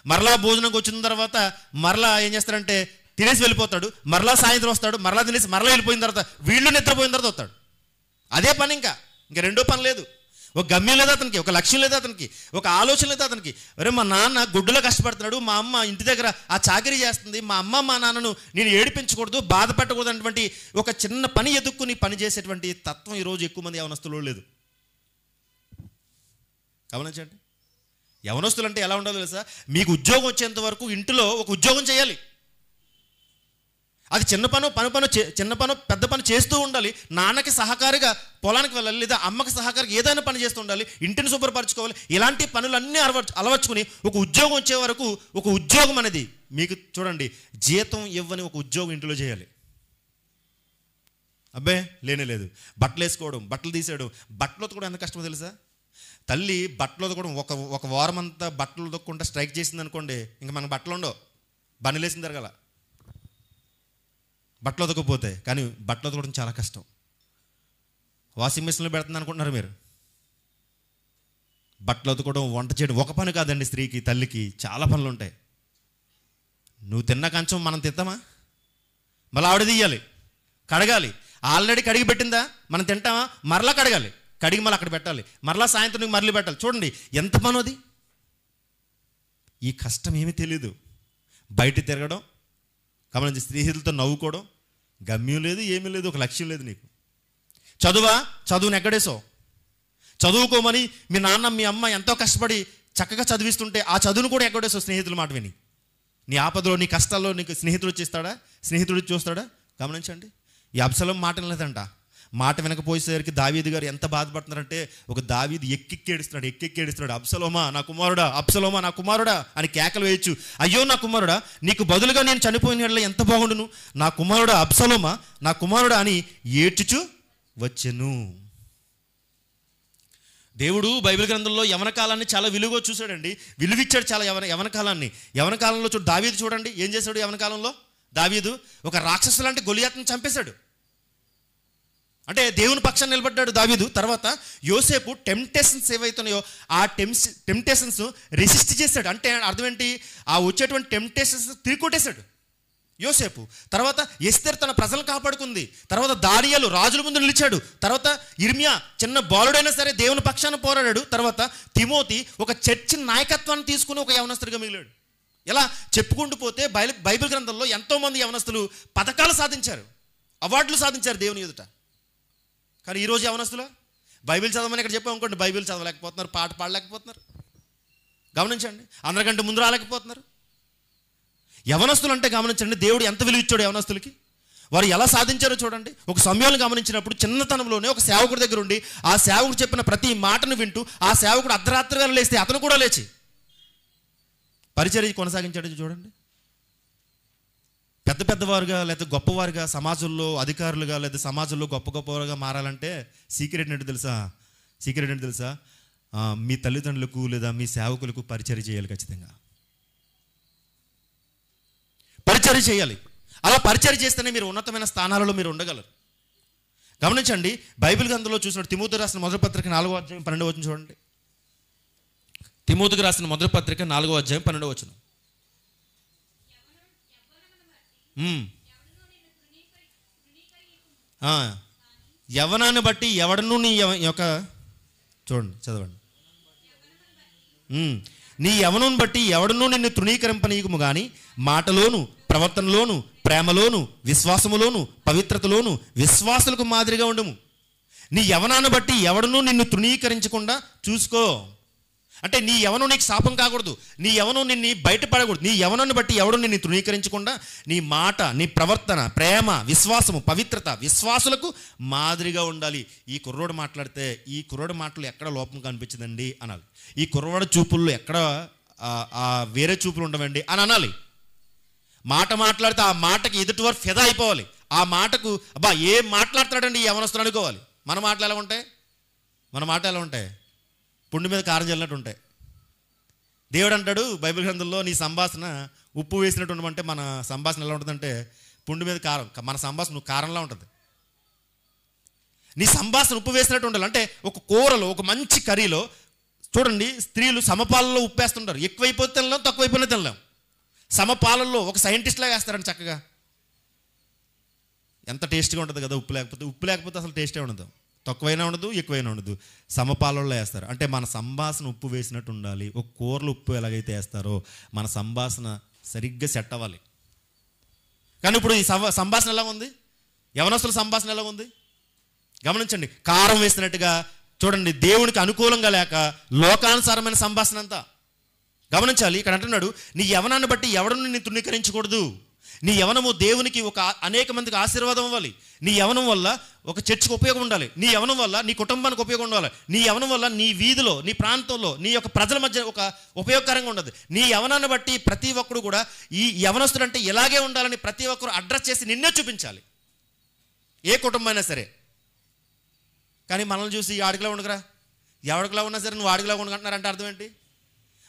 మరలా భోజనంకి వచ్చిన తర్వాత మరలా ఏం చేస్తాడంటే తినేసి వెళ్ళిపోతాడు. మరలా సాయంత్రం వస్తాడు, మరలా తినేసి మరలా వెళ్ళిపోయిన తర్వాత వీళ్ళు నిద్రపోయిన తర్వాత వస్తాడు. అదే పని, ఇంకా రెండో పని లేదు. ఒక గమ్యం లేదు అతనికి, ఒక లక్ష్యం లేదు అతనికి, ఒక ఆలోచన లేదు అతనికి. అరే మా నాన్న గుడ్డులో కష్టపడుతున్నాడు, మా అమ్మ ఇంటి దగ్గర ఆ చాకరీ చేస్తుంది, మా అమ్మ మా నాన్నను నేను ఏడిపించకూడదు, బాధ పెట్టకూడదు అన్నటువంటి ఒక చిన్న పని ఎదుక్కుని పని చేసేటువంటి తత్వం ఈరోజు ఎక్కువ మంది యవనస్తులు లేదు. గమనించండి, యవనస్తులు అంటే ఎలా ఉండాలో తెలుసా? మీకు ఉద్యోగం వచ్చేంత వరకు ఇంటిలో ఒక ఉద్యోగం చేయాలి. అది చిన్న పను పెద్ద పని చేస్తూ ఉండాలి. నాన్నకి సహకారిగా పొలానికి వెళ్ళాలి, లేదా అమ్మకి సహకారిగా ఏదైనా పని చేస్తూ ఉండాలి, ఇంటిని శుభ్రపరచుకోవాలి. ఇలాంటి పనులన్నీ అలవర్చుకుని ఒక ఉద్యోగం వచ్చే వరకు, ఒక ఉద్యోగం అనేది మీకు చూడండి, జీతం ఇవ్వని ఒక ఉద్యోగం ఇంట్లో చేయాలి. అబ్బే లేనే లేదు. బట్టలు వేసుకోవడం, బట్టలు తీసేయడం, బట్టలు ఉతకడం ఎంత కష్టమో తెలుసా? తల్లి బట్టలు ఉతకడం ఒక వారం అంతా బట్టలు ఉతకకుండా స్ట్రైక్ చేసింది అనుకోండి, ఇంకా మనకు బట్టలు ఉండవు, బన్నలేసిన జరగాల బట్టలు ఉతకపోతే. కానీ బట్టలు ఉతకడం చాలా కష్టం. వాషింగ్ మిషన్లో పెడుతుంది అనుకుంటున్నారు మీరు. బట్టలు ఉతకడం, వంట చేయడం ఒక పని కాదండి. స్త్రీకి, తల్లికి చాలా పనులు ఉంటాయి. నువ్వు తిన్న కంచం మనం తింటామా? మళ్ళీ ఆవిడ తీయాలి, కడగాలి. ఆల్రెడీ కడిగి పెట్టిందా, మనం తింటామా, మరలా కడగాలి, కడిగి మళ్ళీ అక్కడ పెట్టాలి, మరలా సాయంత్రం మరలి పెట్టాలి. చూడండి ఎంత పని అది. ఈ కష్టం ఏమీ తెలీదు. బయట తిరగడం, గమనించి స్నేహితులతో నవ్వుకోవడం, గమ్యం లేదు, ఏమీ లేదు, ఒక లక్ష్యం లేదు నీకు. చదువుని ఎక్కడేసావు? చదువుకోమని మీ నాన్న మీ అమ్మ ఎంతో కష్టపడి చక్కగా చదివిస్తుంటే ఆ చదువును కూడా ఎక్కడేసావు స్నేహితుల మాట విని. నీ ఆపదలో, నీ కష్టాల్లో నీకు స్నేహితుడు వచ్చేస్తాడా? స్నేహితుడు చూస్తాడా? గమనించండి. ఈ అబ్షలోము మాట వినలేదంట. మాట వినకపోయేసరికి దావీదు గారు ఎంత బాధపడుతున్నారంటే, ఒక దావీదు ఎక్కెక్కి ఏడుస్తున్నాడు, అబ్షలోమా నా కుమారుడా, అబ్షలోమా నా కుమారుడా అని కేకలు వేయచ్చు. అయ్యో నా కుమారుడా, నీకు బదులుగా నేను చనిపోయిన ఎంత బాగుండును, నా కుమారుడా అబ్షలోమా నా కుమారుడా అని ఏడ్చుచు వచ్చెను. దేవుడు బైబిల్ గ్రంథంలో యవన కాలాన్ని చాలా విలువగా చూశాడండి, విలువిచ్చాడు చాలా యవన కాలాన్ని. యవన కాలంలో దావీదు చూడండి ఏం చేశాడు. యవన కాలంలో దావీదు ఒక రాక్షసు లాంటి గొలియాతును చంపేశాడు. అంటే దేవుని పక్షాన్ని నిలబడ్డాడు దావీదు. తర్వాత యోసేపు టెంప్టేషన్స్ ఏవైతున్నాయో ఆ టెంప్టేషన్స్ రెసిస్ట్ చేశాడు. అంటే అర్థం ఏంటి, ఆ వచ్చేటువంటి టెంప్టేషన్స్ తిరిగొట్టేశాడు యోసేపు. తర్వాత ఎస్తేర్ తన ప్రజలను కాపాడుకుంది. తర్వాత దానియేలు రాజుల ముందు నిలిచాడు. తర్వాత ఇర్మియా చిన్న బాలుడైనా సరే దేవుని పక్షాన పోరాడాడు. తర్వాత తిమోతి ఒక చర్చి నాయకత్వాన్ని తీసుకుని ఒక యవనస్తుడిగా మిగిలాడు. ఇలా చెప్పుకుంటూ పోతే బైబిల్ గ్రంథంలో ఎంతోమంది యవనస్తులు పథకాలు సాధించారు, అవార్డులు సాధించారు దేవుని ఎదుట. కానీ ఈరోజు యవనస్తులు బైబిల్ చదవమని ఇక్కడ చెప్పాం అనుకోండి, బైబిల్ చదవలేకపోతున్నారు, పాట పాడలేకపోతున్నారు. గమనించండి, అందరికంటే ముందు రాలేకపోతున్నారు. యవనస్తులు అంటే గమనించండి, దేవుడు ఎంత విలువ ఇచ్చాడు యవనస్తులకి. వారు ఎలా సాధించారో చూడండి. ఒక సమయాన్ని గమనించినప్పుడు చిన్నతనంలోనే ఒక సేవకుడి దగ్గర ఉండి ఆ సేవకుడు చెప్పిన ప్రతి మాటను వింటూ ఆ సేవకుడు అర్ధరాత్రిగా లేస్తే అతను కూడా లేచి పరిచర్య కొనసాగించాడు. చూడండి, పెద్దవారుగా లేదా గొప్పవారుగా సమాజంలో అధికారులుగా లేదా సమాజంలో గొప్పవారుగా మారాలంటే సీక్రెట్ ఏంటో తెలుసా? మీ తల్లిదండ్రులకు లేదా మీ సేవకులకు పరిచర్య చేయాలి. ఖచ్చితంగా పరిచర్య చేయాలి. అలా పరిచర్య చేస్తేనే మీరు ఉన్నతమైన స్థానాలలో మీరు ఉండగలరు. గమనించండి, బైబిల్ గ్రంథంలో చూసినట్టు తిమోతికి రాసిన మొదటి పత్రిక 4వ అధ్యాయం 12వ వచనం చూడండి. తిమోతికి రాసిన మొదటి పత్రిక 4వ అధ్యాయం 12వ వచనం. యవనాన్ని బట్టి ఎవడను నీ యొక్క చూడండి చదవండి. నీ యవనం బట్టి ఎవడనూ నిన్ను తృణీకరింపనీయకుము గాని మాటలోను, ప్రవర్తనలోను, ప్రేమలోను, విశ్వాసములోను, పవిత్రతలోను విశ్వాసులకు మాదిరిగా ఉండము. నీ యవనాన్ని బట్టి ఎవడనూ నిన్ను తృణీకరించకుండా చూసుకో. అంటే నీ యవనం నీకు శాపం కాకూడదు, నీ యవనం నిన్ను బయటపడకూడదు. నీ యవనాన్ని బట్టి ఎవడు నిన్ను తృణీకరించకుండా నీ మాట, నీ ప్రవర్తన, ప్రేమ, విశ్వాసము, పవిత్రత విశ్వాసులకు మాదిరిగా ఉండాలి. ఈ కుర్రోడు మాట్లాడితే ఈ కుర్రోడు మాటలు ఎక్కడ లోపం కనిపించదండి అనాలి. ఈ కుర్రోడు చూపుల్లో ఎక్కడ వేరే చూపులు ఉండవండి అని అనాలి. మాట మాట్లాడితే ఆ మాటకి ఎదుటివారు ఫిదా అయిపోవాలి. ఆ మాటకు అబ్బా ఏం మాట్లాడతాడండి ఈ యవనస్తులు అనుకోవాలి. మన మాటలు ఎలా ఉంటాయి? పుండు మీద కారం చల్లినట్టు ఉంటాయి. దేవుడు అంటాడు బైబిల్ గ్రంథంలో, నీ సంభాషణ ఉప్పు వేసినట్టు ఉండమంటే మన సంభాషణ ఎలా ఉంటుందంటే పుండు మీద కారం, మన సంభాషణ కారంలా ఉంటుంది. నీ సంభాషణ ఉప్పు వేసినట్టు ఉండాలి. అంటే ఒక కూరలో, ఒక మంచి కర్రీలో చూడండి, స్త్రీలు సమపాలలో ఉప్పు వేస్తుంటారు. ఎక్కువైపోతే తినలేం, తక్కువైపోయినా తినలేం. సమపాలల్లో ఒక సైంటిస్ట్ లాగా వేస్తారండి చక్కగా. ఎంత టేస్ట్గా ఉంటుంది కదా ఉప్పు లేకపోతే అసలు టేస్టే ఉండదు. తక్కువైనా ఉండదు, ఎక్కువైనా ఉండదు. సమపాలల్లో వేస్తారు. అంటే మన సంభాషణ ఉప్పు వేసినట్టు ఉండాలి. ఒక కూరలు ఉప్పు ఎలాగైతే వేస్తారో మన సంభాషణ సరిగ్గా సెట్ అవ్వాలి. కానీ ఇప్పుడు ఈ సంభాషణ ఎలా ఉంది? యవనస్తుల సంభాషణ ఎలా ఉంది? గమనించండి, కారం వేసినట్టుగా చూడండి, దేవునికి అనుకూలంగా లేక లోకానుసారమైన సంభాషణ అంతా. గమనించాలి, ఇక్కడ అంటున్నాడు నీ యవనాన్ని బట్టి ఎవడను నిన్ను తృణీకరించకూడదు. నీ యవనము దేవునికి ఒక అనేక మందికి ఆశీర్వాదం అవ్వాలి. నీ యవనం వల్ల ఒక చర్చికి ఉపయోగం ఉండాలి. నీ యవనం వల్ల నీ కుటుంబానికి ఉపయోగం ఉండాలి. నీ యవనం వల్ల నీ వీధిలో, నీ ప్రాంతంలో, నీ యొక్క ప్రజల మధ్య ఒక ఉపయోగకరంగా ఉండదు. నీ యవనాన్ని బట్టి ప్రతి ఒక్కరు కూడా ఈ యవనస్తుడు అంటే ఇలాగే ఉండాలని ప్రతి ఒక్కరు అడ్రస్ చేసి నిన్నే చూపించాలి, ఏ కుటుంబం అయినా సరే. కానీ మనల్ని చూసి ఆడికిలా ఉండకురా, ఎవడికిలా ఉన్నా సరే నువ్వు ఆడికిలా ఉండకంటున్నారంటే అర్థం ఏంటి?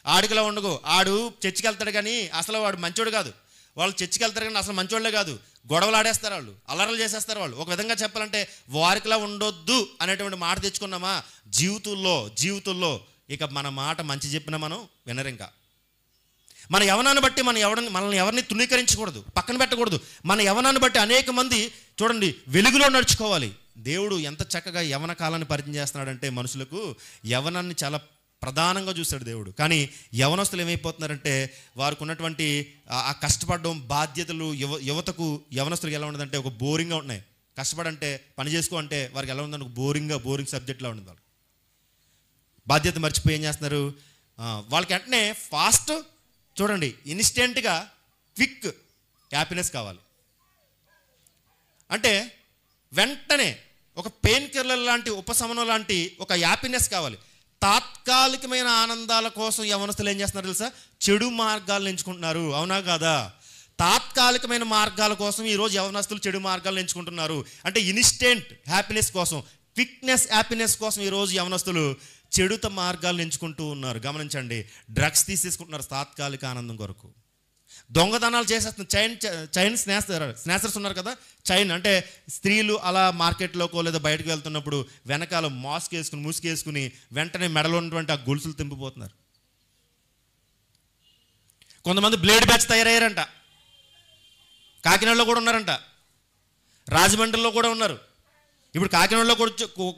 ఆడికిలా ఉండకు. ఆడు చర్చికి వెళ్తాడు కానీ అసలు వాడు మంచోడు కాదు. వాళ్ళు చర్చికి వెళ్తారు కానీ అసలు మంచోళ్ళే కాదు. గొడవలు ఆడేస్తారు, వాళ్ళు అల్లర్లు చేసేస్తారు. వాళ్ళు ఒక విధంగా చెప్పాలంటే వారికిలా ఉండొద్దు అనేటువంటి మాట తెచ్చుకున్నామా జీవితంలో ఇక మన మాట మంచి చెప్పినా మనం వినరు. ఇంకా మన యవనాన్ని బట్టి మనల్ని ఎవరిని తృణీకరించకూడదు, పక్కన పెట్టకూడదు. మన యవనాన్ని బట్టి అనేక మంది చూడండి వెలుగులో నడుచుకోవాలి. దేవుడు ఎంత చక్కగా యవన కాలాన్ని పరిచయం చేస్తున్నాడంటే మనుషులకు యవనాన్ని చాలా ప్రధానంగా చూశాడు దేవుడు. కానీ యవనస్తులు ఏమైపోతున్నారంటే వారికి ఉన్నటువంటి ఆ కష్టపడడం బాధ్యతలు యువతకు యవనస్తులకు ఎలా ఉండదంటే ఒక బోరింగ్గా ఉన్నాయి. కష్టపడంటే పని చేసుకో అంటే వారికి ఎలా ఉందంటే ఒక బోరింగ్ సబ్జెక్ట్లా ఉండదు. వాళ్ళు బాధ్యత మర్చిపోయి ఏం చేస్తున్నారు, వాళ్ళకి వెంటనే ఫాస్ట్ చూడండి ఇన్స్టెంట్గా క్విక్ హ్యాపీనెస్ కావాలి. అంటే వెంటనే ఒక పెయిన్ కిల్లర్ లాంటి ఉపశమనం లాంటి ఒక హ్యాపీనెస్ కావాలి. తాత్కాలికమైన ఆనందాల కోసం యవనస్తులు ఏం చేస్తున్నారు తెలుసా, చెడు మార్గాలను ఎంచుకుంటున్నారు. అవునా కాదా? తాత్కాలికమైన మార్గాల కోసం ఈరోజు యవనస్తులు చెడు మార్గాలను ఎంచుకుంటున్నారు. అంటే ఇన్స్టెంట్ హ్యాపీనెస్ కోసం, క్విక్నెస్ హ్యాపీనెస్ కోసం ఈరోజు యవనస్తులు చెడుత మార్గాలను ఎంచుకుంటూ ఉన్నారు. గమనించండి, డ్రగ్స్ తీసేసుకుంటున్నారు తాత్కాలిక ఆనందం కొరకు. దొంగతనాలు చేసేస్తున్నారు. చైన్ స్నాచర్స్ ఉన్నారు కదా, చైన్ అంటే స్త్రీలు అలా మార్కెట్లోకో లేదా బయటకు వెళ్తున్నప్పుడు వెనకాల మూసుకేసుకుని వెంటనే మెడలో ఉన్నటువంటి ఆ గొలుసులు తెంపిపోతున్నారు. కొంతమంది బ్లేడ్ బ్యాచ్ తయారయ్యారంట. కాకినాడలో కూడా ఉన్నారంట, రాజమండ్రిలో కూడా ఉన్నారు. ఇప్పుడు కాకినాడలో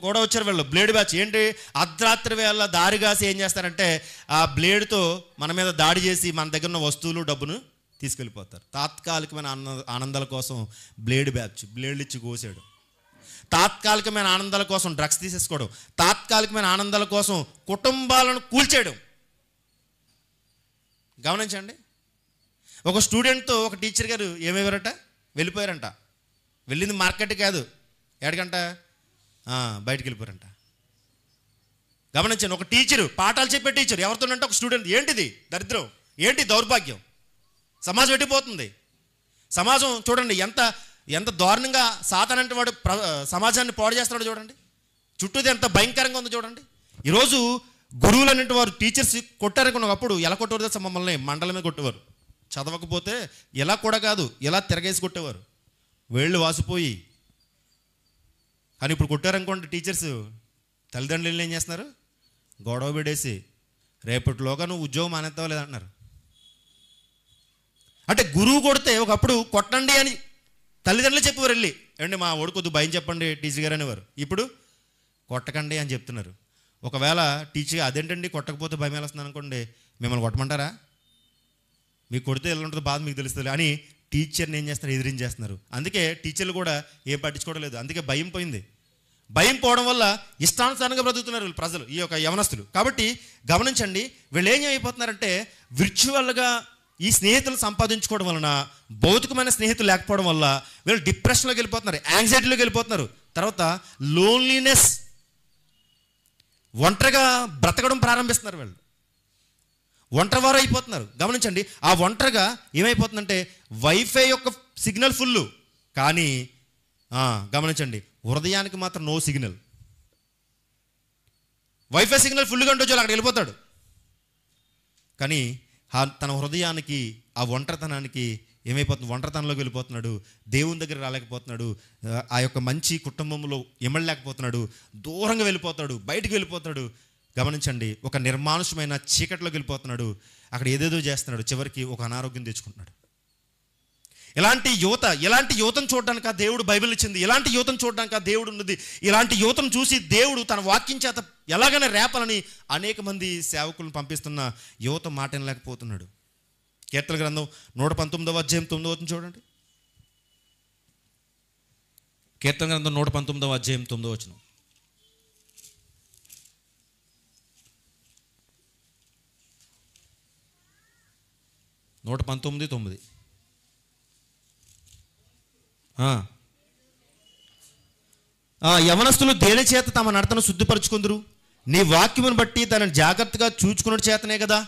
కూడా వచ్చారు వీళ్ళు బ్లేడ్ బ్యాచ్. ఏంటి, అర్ధరాత్రి వేళ దారిగాసి ఏం చేస్తారంటే ఆ బ్లేడ్తో మన మీద దాడి చేసి మన దగ్గర ఉన్న వస్తువులు డబ్బును తీసుకెళ్ళిపోతారు. తాత్కాలికమైన ఆనందాల కోసం బ్లేడ్ బ్యాచ్ బ్లేడ్లు ఇచ్చి కోసాడు. తాత్కాలికమైన ఆనందాల కోసం డ్రగ్స్ తీసేసుకోవడం, తాత్కాలికమైన ఆనందాల కోసం కుటుంబాలను కూల్చేయడం. గమనించండి, ఒక స్టూడెంట్తో ఒక టీచర్ గారు ఏమయ్యారట, వెళ్ళిపోయారంట. వెళ్ళింది మార్కెట్ కాదు, ఎక్కడికంట, బయటికి వెళ్ళిపోయారంట. గమనించండి, ఒక టీచరు పాఠాలు చెప్పే టీచర్ ఎవరితోనంటే ఒక స్టూడెంట్. ఏంటిది దరిద్రం, ఏంటి దౌర్భాగ్యం, సమాజం ఎట్టిపోతుంది. సమాజం చూడండి ఎంత దారుణంగా సాతానంటే వాడు సమాజాన్ని పాడు చేస్తున్నాడు. చూడండి చుట్టూది ఎంత భయంకరంగా ఉందో చూడండి. ఈరోజు గురువులు అనేటువంటి వారు టీచర్స్ కొట్టారనుకున్నప్పుడు ఎలా కొట్టేవారు తెలుసా, మమ్మల్ని మండల మీద కొట్టేవారు. చదవకపోతే ఎలా కూడా కాదు, ఎలా తిరగేసి కొట్టేవారు, వేళ్ళు వాసిపోయి. కానీ ఇప్పుడు కొట్టారనుకోండి టీచర్స్, తల్లిదండ్రులు ఏం చేస్తున్నారు, గొడవ పెడేసి రేపటిలోగా నువ్వు ఉద్యోగం మానేస్తావా లేదంటున్నారు. అంటే గురువు కొడితే ఒకప్పుడు కొట్టండి అని తల్లిదండ్రులు చెప్పేవారు, వెళ్ళి ఏమండి మా ఓడి కొద్ది భయం చెప్పండి టీచర్ గారు అనేవారు. ఇప్పుడు కొట్టకండి అని చెప్తున్నారు. ఒకవేళ టీచర్ అదేంటండి కొట్టకపోతే భయం ఎలా వస్తుంది అనుకోండి, మిమ్మల్ని కొట్టమంటారా, మీకు కొడితే ఎలా ఉంటుందో బాధ మీకు తెలుస్తుంది అని టీచర్ని ఏం చేస్తారు, ఎదిరించేస్తున్నారు. అందుకే టీచర్లు కూడా ఏం పట్టించుకోవడం లేదు. అందుకే భయం పోయింది. భయం పోవడం వల్ల ఇష్టానుసారంగా బ్రతుకుతున్నారు వీళ్ళు ప్రజలు, ఈ యొక్క యవనస్తులు. కాబట్టి గమనించండి, వీళ్ళు ఏం అయిపోతున్నారంటే విర్చువల్గా ఈ స్నేహితులు సంపాదించుకోవడం వలన, భౌతికమైన స్నేహితులు లేకపోవడం వల్ల వీళ్ళు డిప్రెషన్లోకి వెళ్ళిపోతున్నారు, యాంగ్జైటీలోకి వెళ్ళిపోతున్నారు. తర్వాత లోన్లీనెస్, ఒంటరిగా బ్రతకడం ప్రారంభిస్తున్నారు. వీళ్ళు ఒంటరివారు అయిపోతున్నారు. గమనించండి, ఆ ఒంటరిగా ఏమైపోతుందంటే వైఫై యొక్క సిగ్నల్ ఫుల్, కానీ గమనించండి హృదయానికి మాత్రం నో సిగ్నల్. వైఫై సిగ్నల్ ఫుల్గా ఉంటే అక్కడికి వెళ్ళిపోతాడు, కానీ తన హృదయానికి ఆ ఒంటరితనానికి ఏమైపోతుంది, ఒంటరితనంలోకి వెళ్ళిపోతున్నాడు. దేవుని దగ్గర రాలేకపోతున్నాడు, ఆ యొక్క మంచి కుటుంబంలో ఎమడలేకపోతున్నాడు, దూరంగా వెళ్ళిపోతాడు, బయటికి వెళ్ళిపోతాడు. గమనించండి, ఒక నిర్మానుషమైన చీకట్లోకి వెళ్ళిపోతున్నాడు. అక్కడ ఏదేదో చేస్తున్నాడు, చివరికి ఒక అనారోగ్యం తెచ్చుకుంటున్నాడు. ఇలాంటి యువతను చూడడానికి ఆ దేవుడు బైబిల్ ఇచ్చింది. ఇలాంటి యువతను చూడడానికి ఆ దేవుడు ఉన్నది. ఇలాంటి యువతను చూసి దేవుడు తన వాక్యం చేత ఎలాగైనా రేపాలని అనేక మంది సేవకులను పంపిస్తున్న యువత మాట వినలేకపోతున్నాడు. కీర్తన గ్రంథం 119వ అధ్యాయం 9వ వచనం చూడండి. కీర్తన గ్రంథం 119వ అధ్యాయం 9వ వచనం. యవనస్తులు దేని చేత తమ నడతను శుద్ధిపరచుకుందరు, నీ వాక్యమును బట్టి తనని జాగ్రత్తగా చూచుకున్న చేతనే కదా.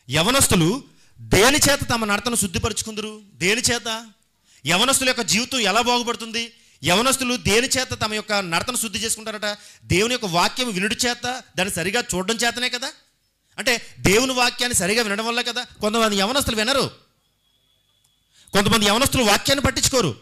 యవనస్తులు దేని చేత తమ నడతను శుద్ధిపరచుకుందరు, దేని చేత? యవనస్తుల యొక్క జీవితం ఎలా బాగుపడుతుంది? యవనస్తులు దేని చేత తమ యొక్క నడతను శుద్ధి చేసుకుంటారట? దేవుని యొక్క వాక్యం వినుడి చేత, దాన్ని సరిగా చూడడం చేతనే కదా. అంటే దేవుని వాక్యాన్ని సరిగా వినడం వల్ల కదా. కొంతమంది యవనస్తులు వినరు, కొంతమంది యవనస్తులు వాక్యాన్ని పట్టించుకోరు.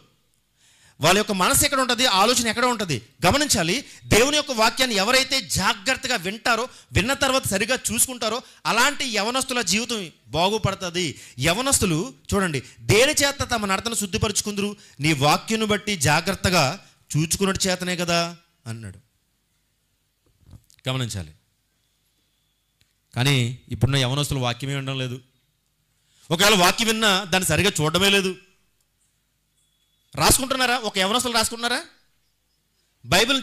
వాళ్ళ యొక్క మనసు ఎక్కడ ఉంటుంది, ఆలోచన ఎక్కడ ఉంటుంది గమనించాలి. దేవుని యొక్క వాక్యాన్ని ఎవరైతే జాగ్రత్తగా వింటారో, విన్న తర్వాత సరిగా చూసుకుంటారో అలాంటి యవనస్తుల జీవితం బాగుపడుతుంది. యవనస్తులు చూడండి, దేని చేత తమ నడతను శుద్ధిపరుచుకుందరు, నీ వాక్యను బట్టి జాగ్రత్తగా చూచుకున్నట్టు చేతనే కదా అన్నాడు. గమనించాలి. కానీ ఇప్పుడున్న యవనస్తులు వాక్యమే వినడం లేదు. ఒకవేళ వాక్యం విన్నా దాన్ని సరిగా చూడడమే లేదు. రాసుకుంటున్నారా? ఒక యవనస్తులు రాసుకుంటున్నారా?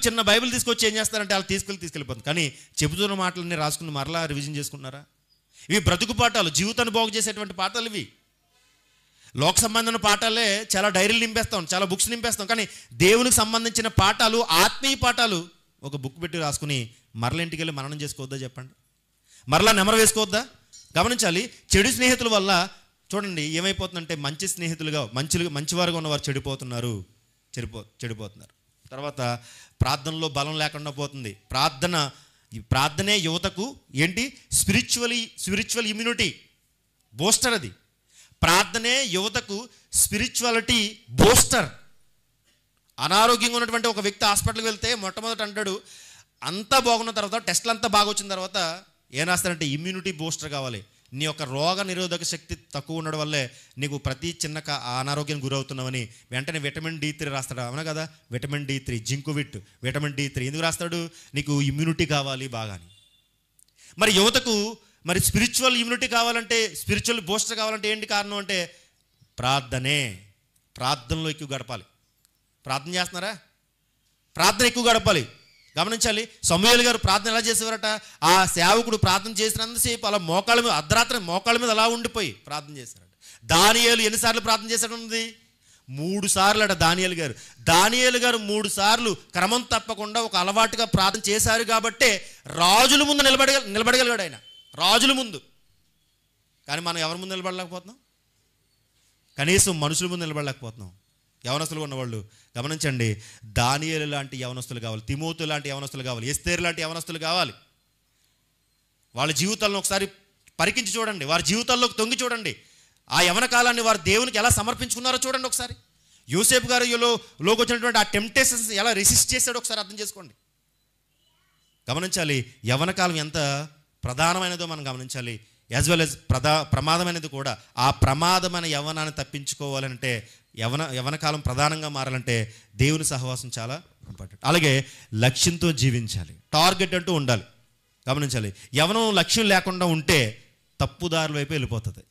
చిన్న బైబిల్ తీసుకొచ్చి ఏం చేస్తారంటే వాళ్ళు తీసుకెళ్ళిపోతుంది. కానీ చెబుతున్న మాటలన్నీ రాసుకుని మరలా రివిజన్ చేసుకుంటున్నారా? ఇవి బ్రతుకు పాఠాలు, జీవితాన్ని బాగు చేసేటువంటి పాఠాలు ఇవి. లోక సంబంధమైన పాఠాలే చాలా డైరీలు నింపేస్తాం, చాలా బుక్స్ నింపేస్తాం. కానీ దేవునికి సంబంధించిన పాఠాలు, ఆత్మీయ పాఠాలు ఒక బుక్ పెట్టి రాసుకుని మరల ఇంటికి వెళ్ళి మననం చేసుకోవద్దా చెప్పండి? మరలా నెమరు వేసుకోవద్దా? గమనించాలి. చెడు స్నేహితుల వల్ల చూడండి ఏమైపోతుందంటే, మంచి స్నేహితులుగా మంచివారుగా ఉన్నవారు చెడిపోతున్నారు. తర్వాత ప్రార్థనలో బలం లేకుండా పోతుంది. ప్రార్థనే యువతకు ఏంటి, స్పిరిచువల్ ఇమ్యూనిటీ బూస్టర్. అది ప్రార్థనే యువతకు స్పిరిచువాలిటీ బూస్టర్. అనారోగ్యంగా ఉన్నటువంటి ఒక వ్యక్తి హాస్పిటల్కి వెళ్తే మొట్టమొదట అంటాడు, అంతా బాగున్న తర్వాత, టెస్ట్లు అంతా బాగా వచ్చిన తర్వాత ఏం రాస్తారంటే, ఇమ్యూనిటీ బూస్టర్ కావాలి. నీ యొక్క రోగ నిరోధక శక్తి తక్కువ ఉండడం వల్లే నీకు ప్రతి చిన్న అనారోగ్యం గురవుతున్నావని వెంటనే విటమిన్ D3 రాస్తాడు. అవునా కదా? విటమిన్ D3, జింకువిట్, విటమిన్ D3 ఎందుకు రాస్తాడు? నీకు ఇమ్యూనిటీ కావాలి బాగాని. మరి యువతకు మరి స్పిరిచువల్ ఇమ్యూనిటీ కావాలంటే, స్పిరిచువల్ బూస్టర్ కావాలంటే ఏంటి కారణం అంటే ప్రార్థనలో ఎక్కువ గడపాలి. ప్రార్థన చేస్తున్నారా? ప్రార్థన ఎక్కువ గడపాలి. గమనించాలి. సమూయేలు గారు ప్రార్థన ఎలా చేసేవారట? ఆ సేవకుడు ప్రార్థన చేసినంతసేపు అలా అర్ధరాత్రి మోకాళ్ళ మీద అలా ఉండిపోయి ప్రార్థన చేశారట. దానియేలు ఎన్నిసార్లు ప్రార్థన చేశాడు? 3 సార్లు అట. దానియేలు గారు 3 సార్లు క్రమం తప్పకుండా ఒక అలవాటుగా ప్రార్థన చేశారు కాబట్టే రాజుల ముందు నిలబడగలిగాడు ఆయన, రాజుల ముందు. కానీ మనం ఎవరి ముందు నిలబడలేకపోతున్నాం? కనీసం మనుషుల ముందు నిలబడలేకపోతున్నాం. యవనస్తులు ఉన్నవాళ్ళు గమనించండి, దానియేలు లాంటి యవనస్తులు కావాలి, తిమోతు లాంటి యవనస్తులు కావాలి, ఎస్తేరు లాంటి యవనస్తులు కావాలి. వాళ్ళ జీవితాలను ఒకసారి పరికించి చూడండి, వారి జీవితాల్లోకి తొంగి చూడండి. ఆ యవన కాలాన్ని వారు దేవునికి ఎలా సమర్పించుకున్నారో చూడండి ఒకసారి. యోసేపు గారు లోకి వచ్చినటువంటి ఆ టెంప్టేషన్స్ ఎలా రెసిస్ట్ చేశాడో ఒకసారి అర్థం చేసుకోండి. గమనించాలి. యవన కాలం ఎంత ప్రధానమైనదో మనం గమనించాలి. యాజ్ వెల్ యాజ్ ప్రమాదమైనది కూడా. ఆ ప్రమాదమైన యవనాన్ని తప్పించుకోవాలంటే, యవన కాలం ప్రధానంగా మారాలంటే దేవుని సహవాసం చాలా ఇంపార్టెంట్. అలాగే లక్ష్యంతో జీవించాలి, టార్గెట్ అంటూ ఉండాలి. గమనించాలి. యవనం లక్ష్యం లేకుండా ఉంటే తప్పుదారుల వైపు వెళ్ళిపోతుంది.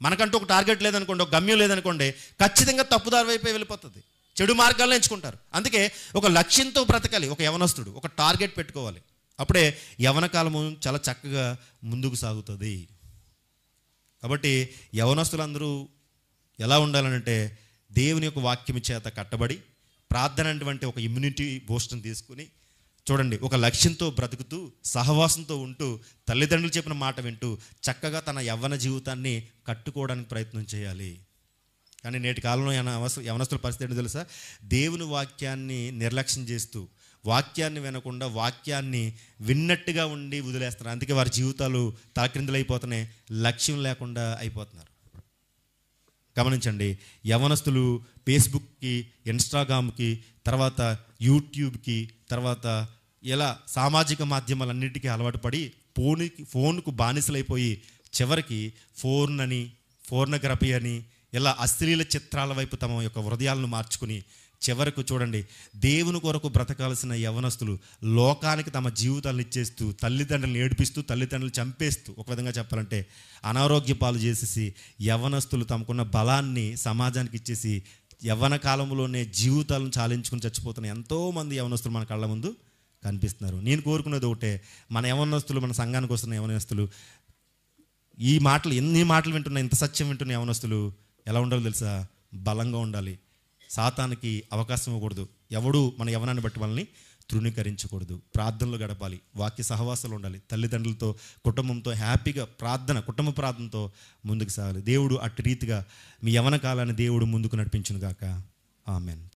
మనకంటూ ఒక టార్గెట్ లేదనుకోండి, ఒక గమ్యం లేదనుకోండి, ఖచ్చితంగా తప్పుదారి వైపు వెళ్ళిపోతుంది. చెడు మార్గాలను ఎంచుకుంటారు. అందుకే ఒక లక్ష్యంతో బ్రతకాలి ఒక యవనస్తుడు, ఒక టార్గెట్ పెట్టుకోవాలి. అప్పుడే యవన కాలము చాలా చక్కగా ముందుకు సాగుతుంది. కాబట్టి యవనస్తులందరూ ఎలా ఉండాలనంటే, దేవుని యొక్క వాక్యం చేత కట్టబడి ప్రార్థన అటువంటి ఒక ఇమ్యూనిటీ బూస్ట్ని తీసుకుని చూడండి, ఒక లక్ష్యంతో బ్రతుకుతూ సహవాసంతో ఉంటూ తల్లిదండ్రులు చెప్పిన మాట వింటూ చక్కగా తన యవ్వన జీవితాన్ని కట్టుకోవడానికి ప్రయత్నం చేయాలి. కానీ నేటి కాలంలో యవనస్తుల పరిస్థితి ఏంటో తెలుసా? దేవుని వాక్యాన్ని నిర్లక్ష్యం చేస్తూ, వాక్యాన్ని వినకుండా వాక్యాన్ని విన్నట్టుగా ఉండి వదిలేస్తున్నారు. అందుకే వారి జీవితాలు తాక్రిందులైపోతున్నాయి, లక్ష్యం లేకుండా అయిపోతున్నారు. గమనించండి. యవనస్తులు ఫేస్బుక్కి, ఇన్స్టాగ్రామ్కి, తర్వాత యూట్యూబ్కి, తర్వాత ఇలా సామాజిక మాధ్యమాలన్నిటికీ అలవాటు పడి ఫోన్కు బానిసలైపోయి చివరికి ఫోర్నగ్రఫీ అని ఇలా అశ్లీల చిత్రాల వైపు తమ యొక్క హృదయాలను మార్చుకుని చివరకు చూడండి, దేవుని కొరకు బ్రతకాల్సిన యవనస్తులు లోకానికి తమ జీవితాలను ఇచ్చేస్తూ, తల్లిదండ్రులను ఏడిపిస్తూ, తల్లిదండ్రులు చంపేస్తూ, ఒక విధంగా చెప్పాలంటే అనారోగ్య పాలు చేసేసి యవనస్తులు తమకున్న బలాన్ని సమాజానికి ఇచ్చేసి యవ్వన కాలంలోనే జీవితాలను చాలించుకుని చచ్చిపోతున్న ఎంతోమంది యవనస్తులు మన కళ్ళ ముందు కనిపిస్తున్నారు. నేను కోరుకునేది ఒకటే, మన యవనస్తులు, మన సంఘానికి వస్తున్న యవనస్తులు ఎన్ని మాటలు వింటున్నా, ఇంత సత్యం వింటున్న యవనస్తులు ఎలా ఉండాలో తెలుసా? బలంగా ఉండాలి. సాతానికి అవకాశం ఇవ్వకూడదు. ఎవడు మన యవనాన్ని బట్టి మనల్ని తృణీకరించకూడదు. ప్రార్థనలో గడపాలి, వాక్య సహవాసాలు ఉండాలి, తల్లిదండ్రులతో, కుటుంబంతో హ్యాపీగా కుటుంబ ప్రార్థనతో ముందుకు సాగాలి. దేవుడు అట్టి రీతిగా మీ యవన కాలాన్ని దేవుడు ముందుకు నడిపించును గాక. ఆమెన్.